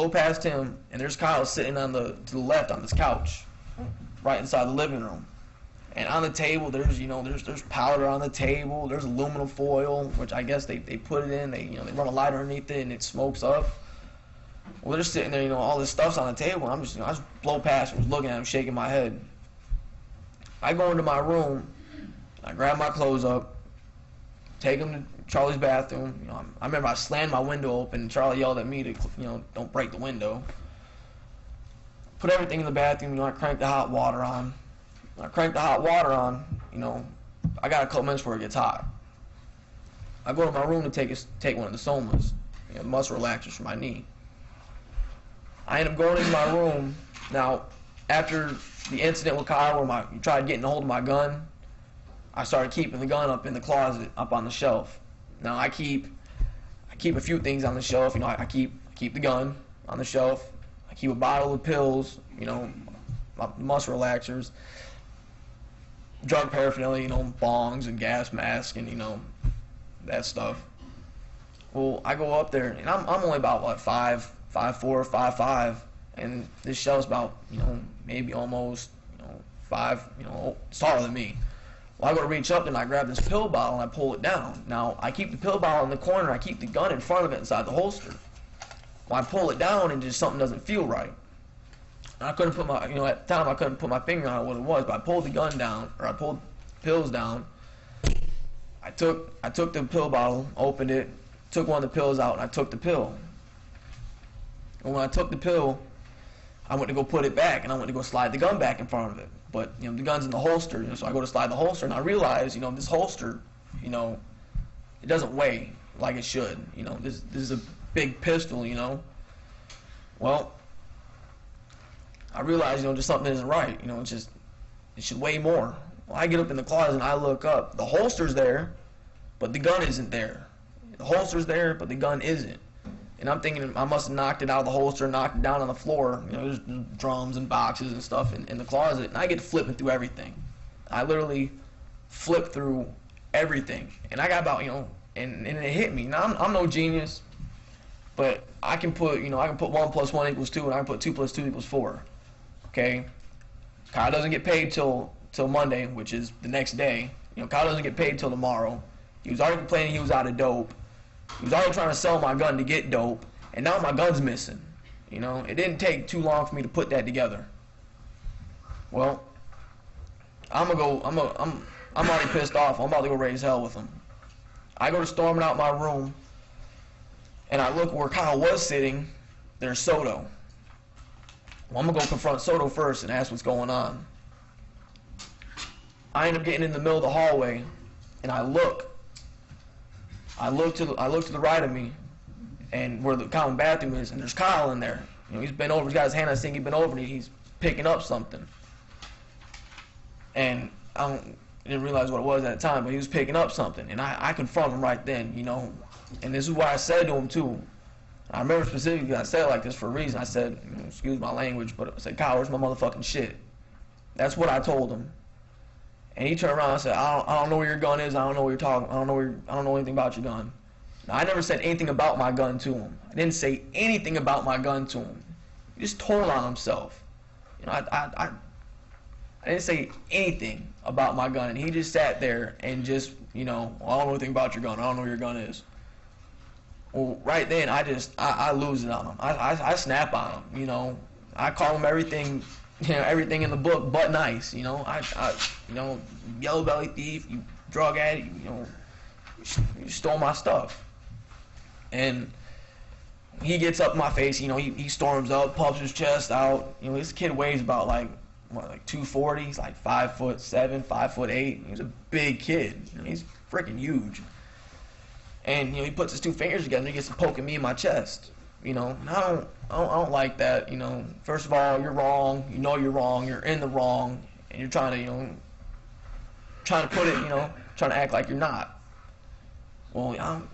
past him, and there's Kyle sitting to the left on this couch, right inside the living room. And on the table, there's powder on the table. There's aluminum foil, which I guess they put it in. They run a lighter underneath it and it smokes up. Well, they're sitting there, all this stuff's on the table. And I'm just, I just blow past, was looking at them, shaking my head. I go into my room, I grab my clothes up, take them to Charlie's bathroom. I remember I slammed my window open, and Charlie yelled at me to, don't break the window. Put everything in the bathroom. I crank the hot water on. I crank the hot water on. I got a couple minutes before it gets hot. I go to my room to take one of the somas, muscle relaxers for my knee. I end up going into my room. Now, after the incident with Kyle where he tried getting a hold of my gun, I started keeping the gun up in the closet, up on the shelf. Now I keep a few things on the shelf. I keep the gun on the shelf. I keep a bottle of pills, my muscle relaxers, drug paraphernalia, bongs and gas masks and that stuff. Well, I go up there and I'm only about 5'4", 5'5", and this shelf's about maybe almost 5, taller than me. Well, I go to reach up and I grab this pill bottle and I pull it down. Now I keep the pill bottle in the corner. I keep the gun in front of it inside the holster. Well, I pull it down and just something doesn't feel right. And I couldn't put my at the time I couldn't put my finger on what it was, but I pulled the gun down, or I pulled pills down. I took the pill bottle, opened it, took one of the pills out, and I took the pill. And when I took the pill, I went to go put it back, and I went to go slide the gun back in front of it. But the gun's in the holster, so I go to slide the holster, and I realize this holster, it doesn't weigh like it should. This is a big pistol, Well, I realize just something isn't right. It should weigh more. Well, I get up in the closet and I look up. The holster's there, but the gun isn't there. The holster's there, but the gun isn't. And I'm thinking I must have knocked it out of the holster, knocked it down on the floor. There's drums and boxes and stuff in the closet, and I get flipping through everything. I literally flip through everything, and I got about and it hit me. Now I'm no genius, but I can put 1 + 1 = 2, and I can put 2 + 2 = 4. Okay, Kyle doesn't get paid till Monday, which is the next day. Kyle doesn't get paid till tomorrow. He was already complaining he was out of dope. He was already trying to sell my gun to get dope, and now my gun's missing. It didn't take too long for me to put that together. Well, I'm already pissed off. I'm about to go raise hell with him. I go to storming out my room, and I look where Kyle was sitting. There's Soto. Well, I'm gonna go confront Soto first and ask what's going on. I end up getting in the middle of the hallway, and I look to the right of me, and where the common bathroom is, and there's Kyle in there. He's bent over. He's got his hand on his thing. He's bent over, and he's picking up something. And I didn't realize what it was at the time, but he was picking up something, and I confront him right then. And this is what I said to him too. I remember specifically I said it like this for a reason. I said, excuse my language, but I said, Kyle, where's my motherfucking shit? That's what I told him. And he turned around and said, I don't know where your gun is. I don't know what you're talking. I don't know anything about your gun. Now, I never said anything about my gun to him. I didn't say anything about my gun to him. He just told on himself. I didn't say anything about my gun, and he just sat there and just, I don't know anything about your gun. I don't know where your gun is. Well, right then, I lose it on him. I snap on him. I call him everything. Everything in the book but nice, yellow belly thief, you drug addict, you stole my stuff. And he gets up in my face, he storms up, puffs his chest out. This kid weighs about like 240, he's like 5'7", 5'8". He's a big kid. He's freaking huge. And he puts his 2 fingers together and he gets to poking me in my chest. And I don't like that. First of all, you're wrong. You're wrong. You're in the wrong, and you're trying to put it, trying to act like you're not. Well, I'm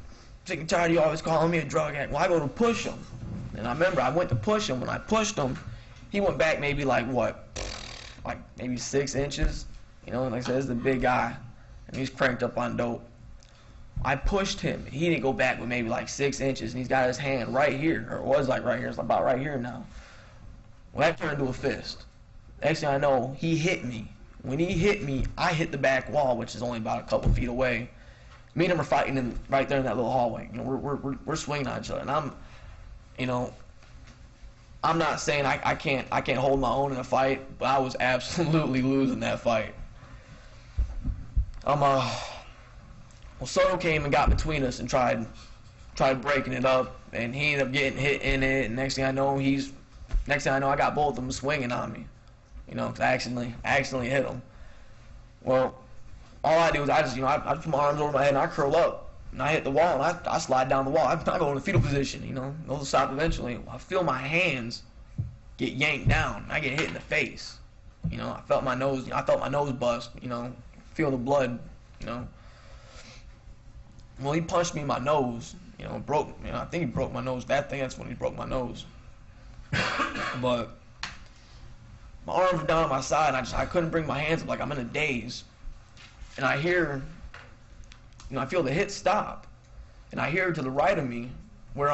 sick and tired of you always calling me a drug addict. Well, I go to push him, and I remember I went to push him. When I pushed him, he went back maybe maybe 6 inches. Like I said, this is a big guy, and he's cranked up on dope. I pushed him. He didn't go back with maybe 6 inches, and he's got his hand right here, or it was right here. It's about right here now. Well, that turned into a fist. Next thing I know, he hit me When he hit me, I hit the back wall, which is only about a couple feet away. Me and him are fighting right there in that little hallway. You know, we're swinging on each other, and I'm, you know, I'm not saying I can't hold my own in a fight, but I was absolutely losing that fight. Well, Soto came and got between us and tried breaking it up, and he ended up getting hit in it. And next thing I know, I got both of them swinging on me. You know, 'cause I accidentally hit him. Well, all I do is I put my arms over my head and I curl up and I hit the wall and I slide down the wall. I go in the fetal position. You know, those will stop eventually. I feel my hands get yanked down. I get hit in the face. You know, I felt my nose bust. You know, feel the blood. You know. Well, he punched me in my nose. You know, I think he broke my nose. That's when he broke my nose. But my arms were down on my side. I couldn't bring my hands up, like I'm in a daze. And I hear, you know, I feel the hit stop. And I hear to the right of me, where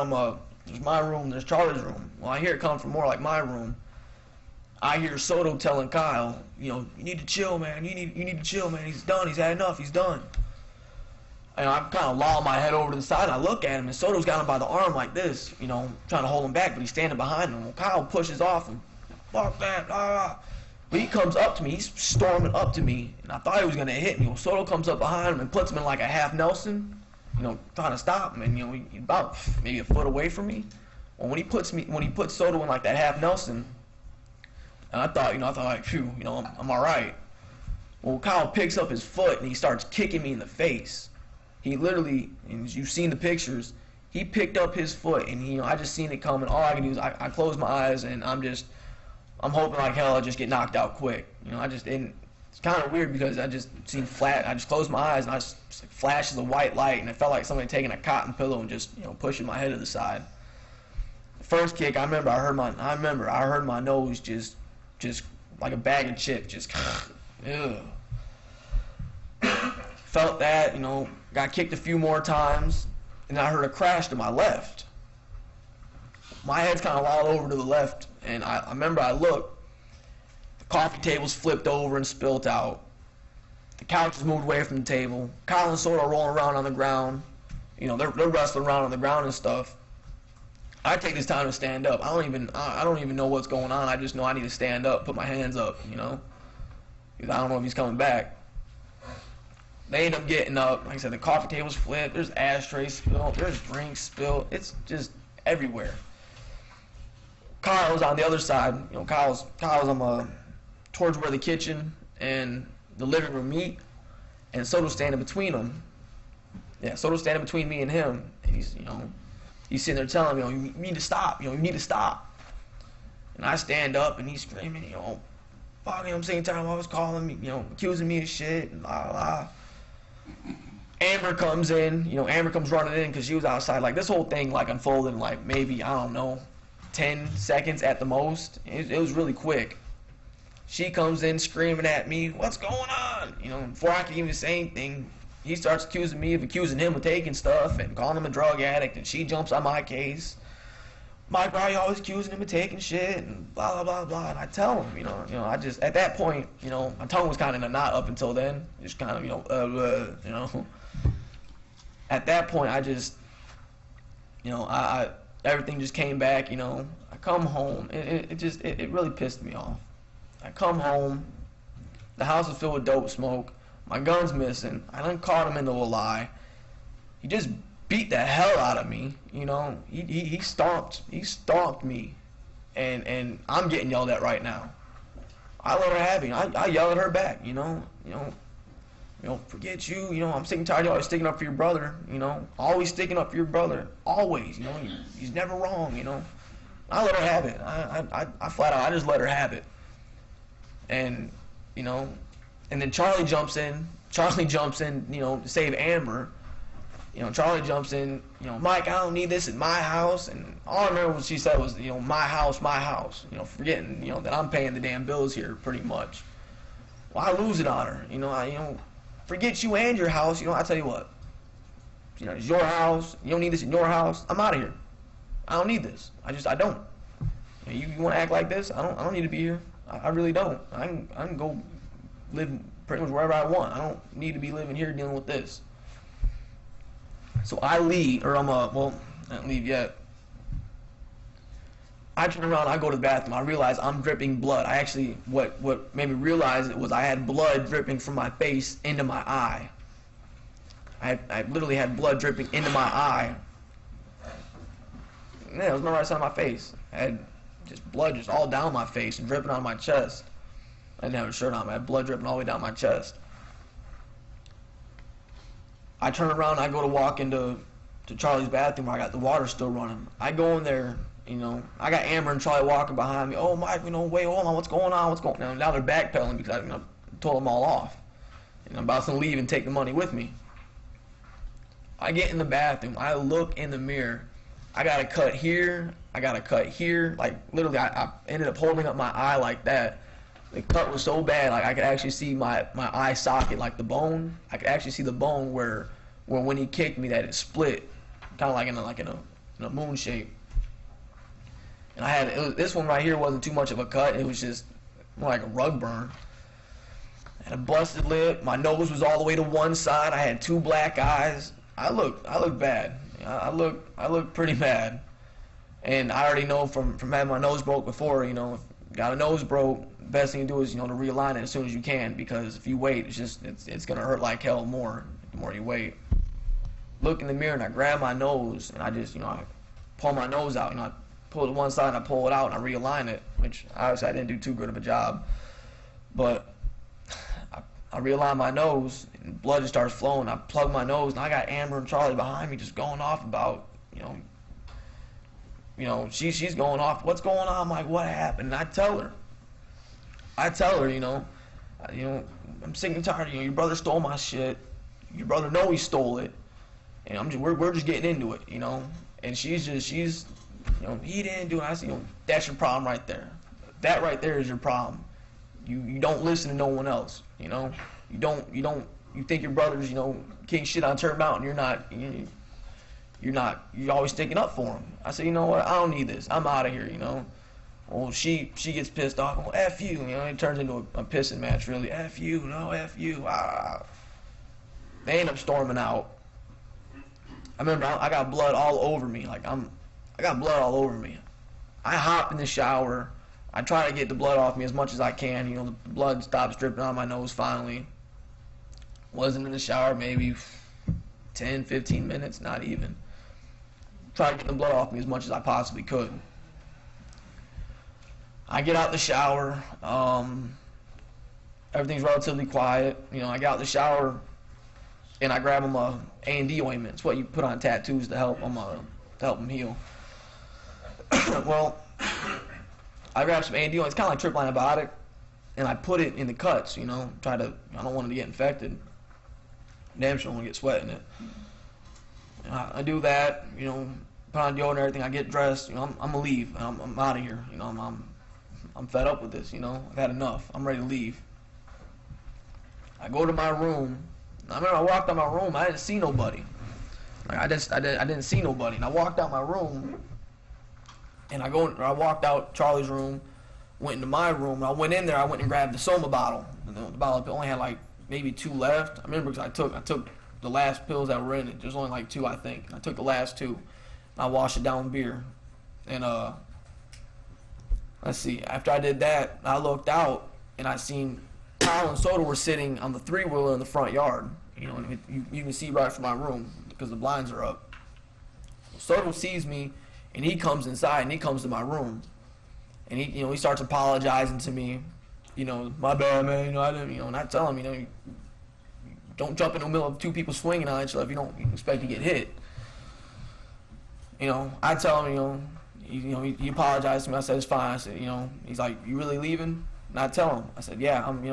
there's my room, there's Charlie's room. Well, I hear it come from more like my room. I hear Soto telling Kyle, you know, you need to chill, man. You need to chill, man. He's done. He's had enough. He's done. And I'm kind of loll my head over to the side, and I look at him, and Soto's got him by the arm like this, you know, trying to hold him back, but he's standing behind him. Well, Kyle pushes off him. Fuck that, But he comes up to me, he's storming up to me, and I thought he was going to hit me. Well, Soto comes up behind him and puts him in like a half Nelson, you know, trying to stop him, and, you know, he's about maybe a foot away from me. Well, when he puts Soto in like that half Nelson, and I thought like, phew, you know, I'm all right. Well, Kyle picks up his foot, and he starts kicking me in the face. He literally, and you've seen the pictures, he picked up his foot, and I just seen it coming. All I can do is I close my eyes, and I'm hoping like hell I just get knocked out quick. You know, it's kind of weird because I just closed my eyes, and I just flashes of white light, and it felt like somebody taking a cotton pillow and just, you know, pushing my head to the side. The first kick, I remember I heard my nose just like a bag of chips, just ugh. Felt that, you know, got kicked a few more times, and I heard a crash to my left. My head's kind of lolled over to the left, and I remember I looked. The coffee table's flipped over and spilt out. The couch has moved away from the table. Kyle and Soto are rolling around on the ground. You know, they're wrestling around on the ground and stuff. I take this time to stand up. I don't even know what's going on. I just know I need to stand up, put my hands up, you know, because I don't know if he's coming back. They end up getting up. Like I said, the coffee table's flipped. There's ashtrays spilled. There's drinks spilled. It's just everywhere. Kyle's on the other side. You know, Kyle's towards where the kitchen and the living room meet, and Soto's standing between them. Yeah, Soto's standing between me and him. And he's sitting there telling me, you need to stop. You need to stop. And I stand up, and he's screaming, fuck him. Same time I was calling me, accusing me of shit, and blah blah. Amber comes in, Amber comes running in because she was outside. Like, this whole thing, like, unfolded in, like, maybe, I don't know, 10 seconds at the most. It was really quick. She comes in screaming at me, what's going on? Before I can even say anything, he starts accusing me of accusing him of taking stuff and calling him a drug addict, and she jumps on my case. Mike, why are you always accusing him of taking shit, and blah, blah, blah, blah. And I tell him, I just, at that point, my tongue was kind of in a knot up until then. Just kind of, At that point, I just, everything just came back, I come home. It really pissed me off. I come home. The house is filled with dope smoke. My gun's missing. I done caught him into a lie. He just beat the hell out of me, He stomped me, and I'm getting yelled at right now. I let her have it. I yell at her back, forget you, I'm sick and tired of you always sticking up for your brother, always sticking up for your brother, always, he's never wrong, I let her have it. I flat out, I just let her have it. And, and then Charlie jumps in, to save Amber. Charlie jumps in, Mike, I don't need this in my house. And all I remember what she said was, my house, forgetting, that I'm paying the damn bills here pretty much. Well, I lose it on her, forget you and your house, I tell you what, it's your house, you don't need this in your house, I'm out of here. I don't need this. I don't. You want to act like this? I don't need to be here. I really don't. I can go live pretty much wherever I want. I don't need to be living here dealing with this. So I leave, or well, I didn't leave yet. I turn around, I go to the bathroom. I realize I'm dripping blood. I actually, what made me realize it was I had blood dripping from my face into my eye. I literally had blood dripping into my eye. Yeah, it was on the right side of my face. I had just blood just all down my face and dripping on my chest. I didn't have a shirt on, but I had blood dripping all the way down my chest. I turn around, I go to walk into Charlie's bathroom where I got the water still running. I go in there, you know, I got Amber and Charlie walking behind me. Oh, Mike, you know, wait, hold on, what's going on? What's going on? Now they're backpedaling because I told them all off. And I'm about to leave and take the money with me. I get in the bathroom, I look in the mirror. I got a cut here, I got a cut here. Like, literally, I ended up holding up my eye like that. The cut was so bad, like I could actually see my eye socket, like the bone. I could actually see the bone where when he kicked me, that it split, kind of like in a moon shape. And I had this one right here wasn't too much of a cut. It was just more like a rug burn. I had a busted lip. My nose was all the way to one side. I had 2 black eyes. I look bad. I look pretty bad. And I already know from having my nose broke before, you know, if you got a nose broke, best thing to do is, you know, to realign it as soon as you can, because if you wait, it's gonna hurt like hell more the more you wait. Look in the mirror and I grab my nose and I just, you know, I pull my nose out, and I pull it to one side and I pull it out and I realign it, which obviously I didn't do too good of a job. But I realign my nose and blood just starts flowing. I plug my nose and I got Amber and Charlie behind me just going off about, you know, she's going off. What's going on? I'm like, what happened? And I tell her, you know, I'm sick and tired. You know, your brother stole my shit. Your brother know he stole it, and we're just getting into it, you know. And she's, you know, he didn't do it. I said, you know, that's your problem right there. That right there is your problem. You don't listen to no one else, you know. You think your brother's, you know, king shit on Turtle Mountain. You're always sticking up for him. I said, you know what? I don't need this. I'm out of here, you know. Well, she gets pissed off. Well, F you, you know. It turns into a pissing match, really. F you, no, F you. They end up storming out. I remember I got blood all over me. Like I got blood all over me. I hop in the shower. I try to get the blood off me as much as I can. You know, the blood stops dripping out of my nose finally. Wasn't in the shower maybe 10, 15 minutes, not even. Try to get the blood off me as much as I possibly could. I get out the shower. Everything's relatively quiet. You know, I get out the shower and I grab them A&D ointment. It's what you put on tattoos to help them heal. Well, I grabbed some A&D ointment. It's kind of like triple antibiotic, and I put it in the cuts. You know, I don't want it to get infected. Damn sure don't want to get sweat in it. I do that. You know, put on deodorant and everything. I get dressed. You know, I'm gonna leave. I'm out of here. You know, I'm fed up with this. You know, I've had enough. I'm ready to leave. I go to my room. I remember I walked out my room. I didn't see nobody. Like I didn't see nobody. And I walked out my room. And I walked out Charlie's room, went into my room. I went in there. I went and grabbed the Soma bottle. The bottle only had like maybe 2 left. I remember because I took the last pills that were in it. There's only like 2, I think. I took the last 2. And I washed it down with beer. And let's see. After I did that, I looked out and I seen Kyle and Soda were sitting on the 3-wheeler in the front yard. You know, and you can see right from my room because the blinds are up. Soda sees me. And he comes inside and he comes to my room, and he starts apologizing to me, you know, my bad, man, you know, I didn't, you know, and I tell him, you know, you don't jump in the middle of 2 people swinging on each other if you don't expect to get hit. You know, I tell him, he apologized to me. I said, it's fine. I said, you know, he's like, you really leaving? And I tell him, I said, yeah, I'm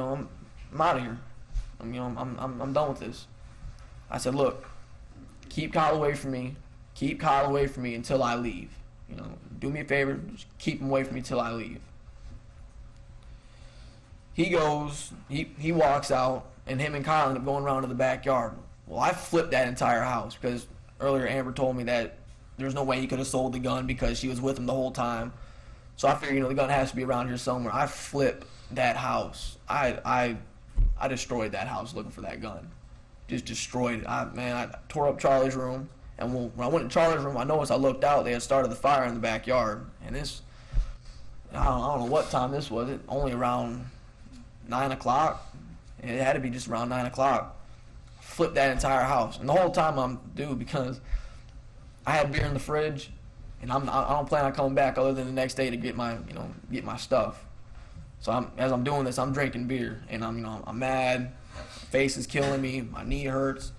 out of here. I'm done with this. I said, look, keep Kyle away from me. Keep Kyle away from me until I leave. You know, do me a favor, just keep him away from me till I leave. He goes, he walks out, and him and Kyle end up going around to the backyard. Well, I flipped that entire house because earlier Amber told me that there's no way he could have sold the gun because she was with him the whole time. So I figured, you know, the gun has to be around here somewhere. I flipped that house. I I destroyed that house looking for that gun. Just destroyed it. I tore up Charlie's room. And when I went to Charlie's room, I noticed I looked out. They had started the fire in the backyard. And this, I don't know what time this was. It only around 9 o'clock. It had to be just around 9 o'clock. Flipped that entire house. And the whole time I'm due because I had beer in the fridge, and I don't plan on coming back other than the next day to get my stuff. So as I'm doing this, I'm drinking beer, and I'm mad. Face is killing me. My knee hurts.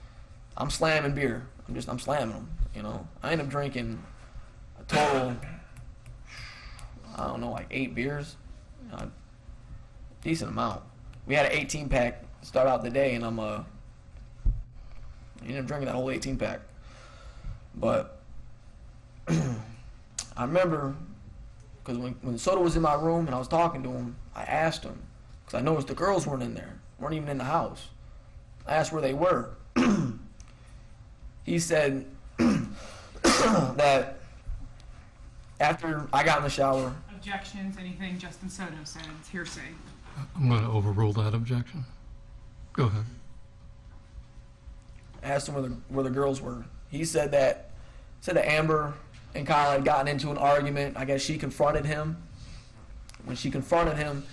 I'm slamming beer. I'm slamming them. I end up drinking a total, I don't know, like 8 beers. Decent amount. We had an 18-pack to start out the day, and I ended up drinking that whole 18-pack. But I remember, because when Soto was in my room and I was talking to him, I asked him, because I noticed the girls weren't in there, weren't even in the house. I asked where they were. He said that after I got in the shower. Objections, anything Justin Soto said, it's hearsay. I'm going to overrule that objection. Go ahead. I asked him where the girls were. He said that Amber and Kyle had gotten into an argument. I guess she confronted him. When she confronted him,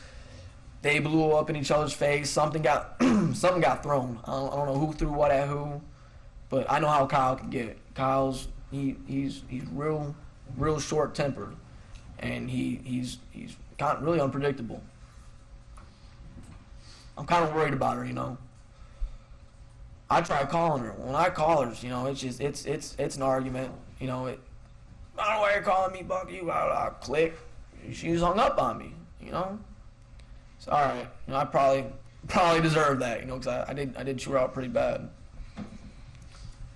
they blew up in each other's face. Something got thrown. I don't know who threw what at who, but I know how Kyle can get. Kyle's he's real short tempered, and he's kind of really unpredictable. I'm kind of worried about her, I tried calling her. When I call her, it's an argument. I don't know why you're calling me, Buck. You click. She was hung up on me. It's all right. I probably deserved that. Because I did chew her out pretty bad.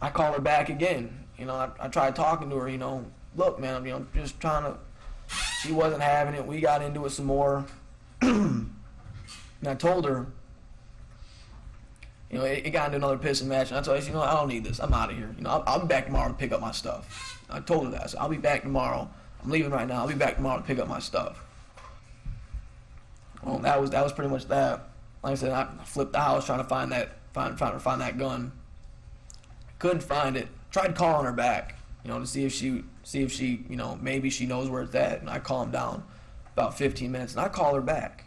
I called her back again. I tried talking to her. Look, man. I'm just trying to. She wasn't having it. We got into it some more. And I told her. It got into another pissing match, and I told her, I don't need this. I'm out of here. I'll be back tomorrow to pick up my stuff. I told her that. I said, I'll be back tomorrow. I'm leaving right now. I'll be back tomorrow to pick up my stuff. Well, that was pretty much that. Like I said, I flipped the house trying to find that gun. Couldn't find it. Tried calling her back, to see if she, maybe she knows where it's at. And I calmed down about 15 minutes, and I call her back.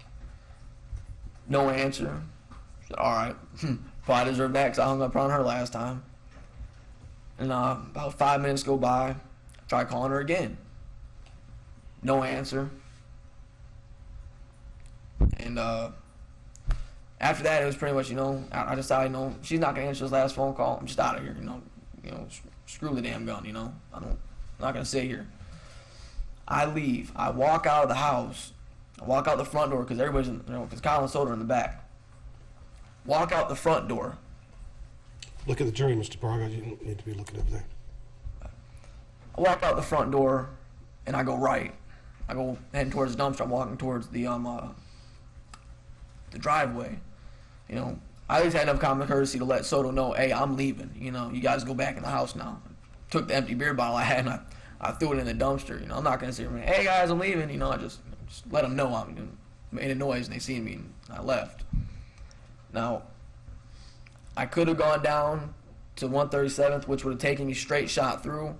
No answer. I said, all right. Probably deserve that because I hung up on her last time. And about 5 minutes go by. I try calling her again. No answer. And after that, it was pretty much, I decided, she's not going to answer this last phone call. I'm just out of here, screw the damn gun, I'm not going to sit here. I leave. I walk out of the house. I walk out the front door because everybody's, because Kyle and Soda are in the back. Walk out the front door. Look at the jury, Mr. Bargo. You don't need to be looking over there. I walk out the front door, and I go right. I go heading towards the dumpster. I'm walking towards the driveway. I at least had enough common courtesy to let Soto know, hey, I'm leaving. You guys go back in the house now. Took the empty beer bottle I had, and I threw it in the dumpster. I'm not going to say, hey, guys, I'm leaving. I just let them know I made a noise, and they seen me, and I left. Now, I could have gone down to 137th, which would have taken me straight shot through,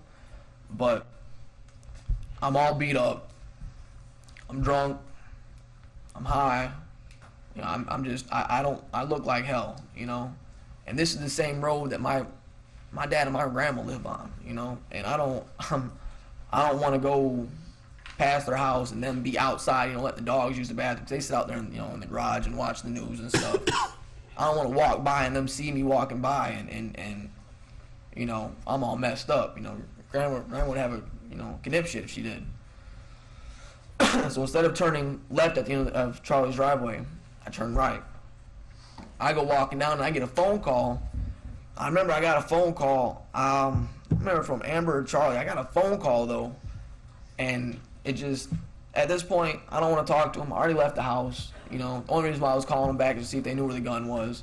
but I'm all beat up. I'm drunk. I'm high. I look like hell, And this is the same road that my dad and my grandma live on, And I don't want to go past their house and then be outside, let the dogs use the bathroom. They sit out there, in the garage and watch the news and stuff. I don't want to walk by and them see me walking by and I'm all messed up. Grandma would have a, conniption if she did. So instead of turning left at the end of Charlie's driveway, I turn right. I go walking down and I get a phone call. I remember I got a phone call. I remember from Amber or Charlie. I got a phone call though, and it just, at this point, I don't want to talk to them. I already left the house. The only reason why I was calling them back is to see if they knew where the gun was.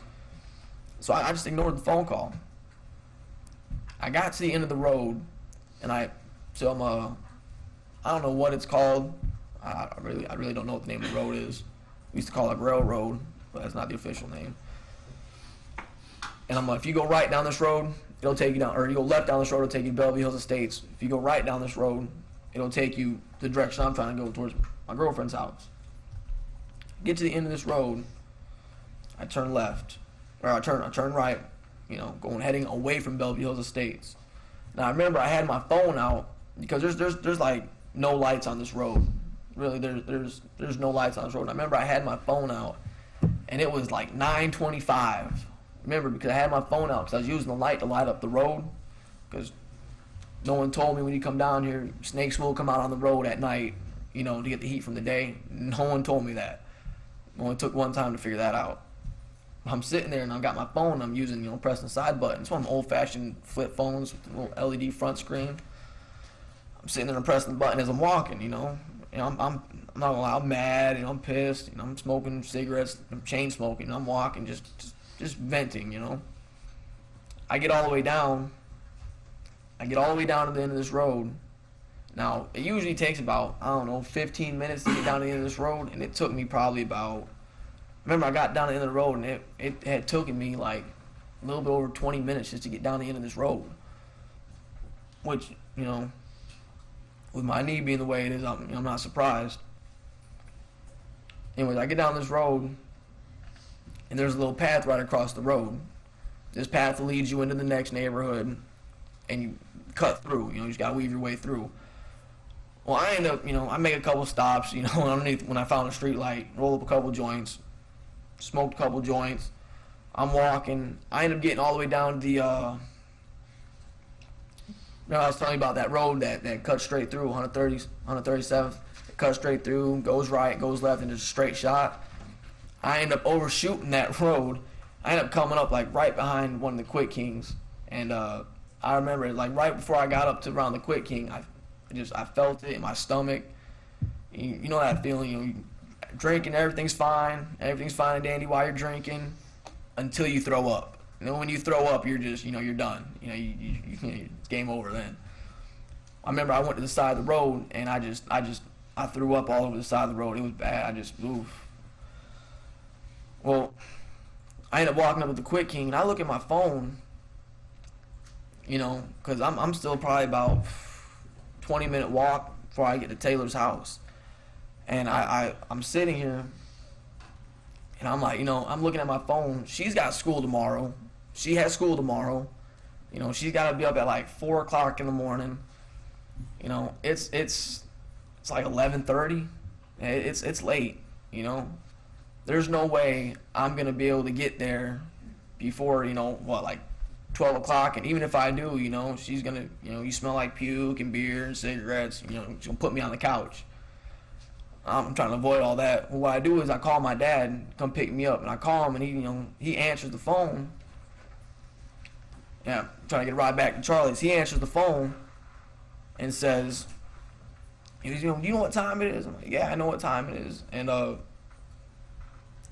So I just ignored the phone call. I got to the end of the road, and I don't know what it's called. I really don't know what the name of the road is. We used to call it railroad, but that's not the official name. And I'm like, if you go right down this road, it'll take you down, or you go left down this road, it'll take you to Bellevue Hills Estates. If you go right down this road, it'll take you the direction I'm trying to go, towards my girlfriend's house. Get to the end of this road, I turn left, or I turn right, you know, heading away from Bellevue Hills Estates. Now I remember I had my phone out because there's like no lights on this road. Really, there's no lights on this road. And I remember I had my phone out, and it was like 9:25. Remember, because I had my phone out because I was using the light to light up the road, because no one told me when you come down here, snakes will come out on the road at night, you know, to get the heat from the day. No one told me that. It only took one time to figure that out. I'm sitting there and I've got my phone. I'm using, you know, pressing the side button. It's one of them old-fashioned flip phones with a little LED front screen. I'm sitting there and pressing the button as I'm walking, you know. I'm not gonna lie, I'm mad, you know, I'm pissed, you know, I'm smoking cigarettes, I'm chain smoking, I'm walking, just venting, you know. I get all the way down to the end of this road. Now, it usually takes about, I don't know, 15 minutes to get down to the end of this road, and it took me probably about, remember I got down to the end of the road, and it had taken me like a little bit over 20 minutes just to get down the end of this road. Which, you know, with my knee being the way it is, I'm not surprised. Anyways, I get down this road, and there's a little path right across the road. This path leads you into the next neighborhood, and you cut through. You know, you just gotta weave your way through. Well, I end up, you know, I make a couple stops, you know, underneath when I found a street light, roll up a couple joints, smoked a couple joints. I'm walking. I end up getting all the way down to the, I was telling you about that road that cuts straight through, 137th. It cuts straight through, goes right, goes left, and just a straight shot. I end up overshooting that road. I end up coming up like right behind one of the Quick Kings. And I remember like right before I got up to around the Quick King, I felt it in my stomach. You know that feeling, you know, drinking, everything's fine and dandy while you're drinking until you throw up. And then when you throw up, you're just, you know, you're done. You know, it's game over then. I remember I went to the side of the road and I threw up all over the side of the road. It was bad. Oof. Well, I ended up walking up with the Quick King, and I look at my phone, you know, because I'm still probably about 20-minute walk before I get to Taylor's house. And I'm sitting here, and I'm like, you know, I'm looking at my phone. She's got school tomorrow. She has school tomorrow. You know, she's got to be up at like 4 o'clock in the morning. You know, it's like 11:30. It's late, you know. There's no way I'm going to be able to get there before, you know, like 12 o'clock. And even if I do, you know, she's going to, you know, you smell like puke and beer and cigarettes. You know, she's going to put me on the couch. I'm trying to avoid all that. Well, what I do is I call my dad to come pick me up. And I call him, and he, you know, he answers the phone. Yeah, I'm trying to get a ride back to Charlie's. He answers the phone and says, you know, do you know what time it is? I'm like, yeah, I know what time it is. And,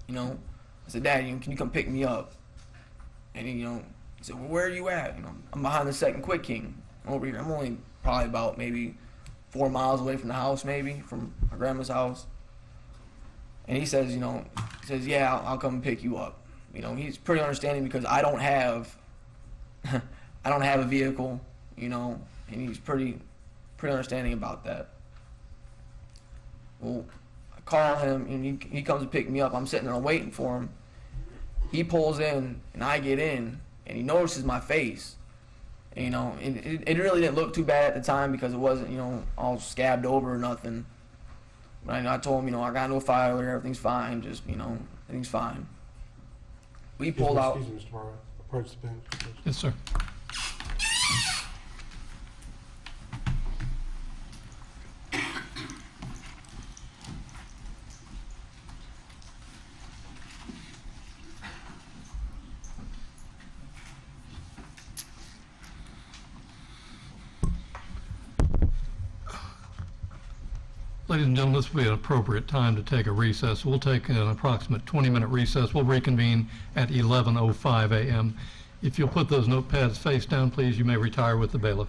you know, I said, Dad, can you come pick me up? And he, you know, he said, well, where are you at? You know, I'm behind the second Quick King over here. I'm only probably about maybe 4 miles away from the house, maybe, from my grandma's house. And he says, you know, yeah, I'll come and pick you up. You know, he's pretty understanding because I don't have a vehicle, you know, and he's pretty understanding about that. Well, I call him, and he comes to pick me up. I'm sitting there waiting for him. He pulls in, and I get in, and he notices my face. And, you know, it really didn't look too bad at the time because it wasn't, you know, all scabbed over or nothing. But I told him, you know, I got no filer, everything's fine, just, you know, everything's fine. We pulled out. Excuse me, Mr. Bargo. Approach the bench. Yes, sir. Ladies and gentlemen, this will be an appropriate time to take a recess. We'll take an approximate 20-minute recess. We'll reconvene at 11:05 a.m. If you'll put those notepads face down, please, you may retire with the bailiff.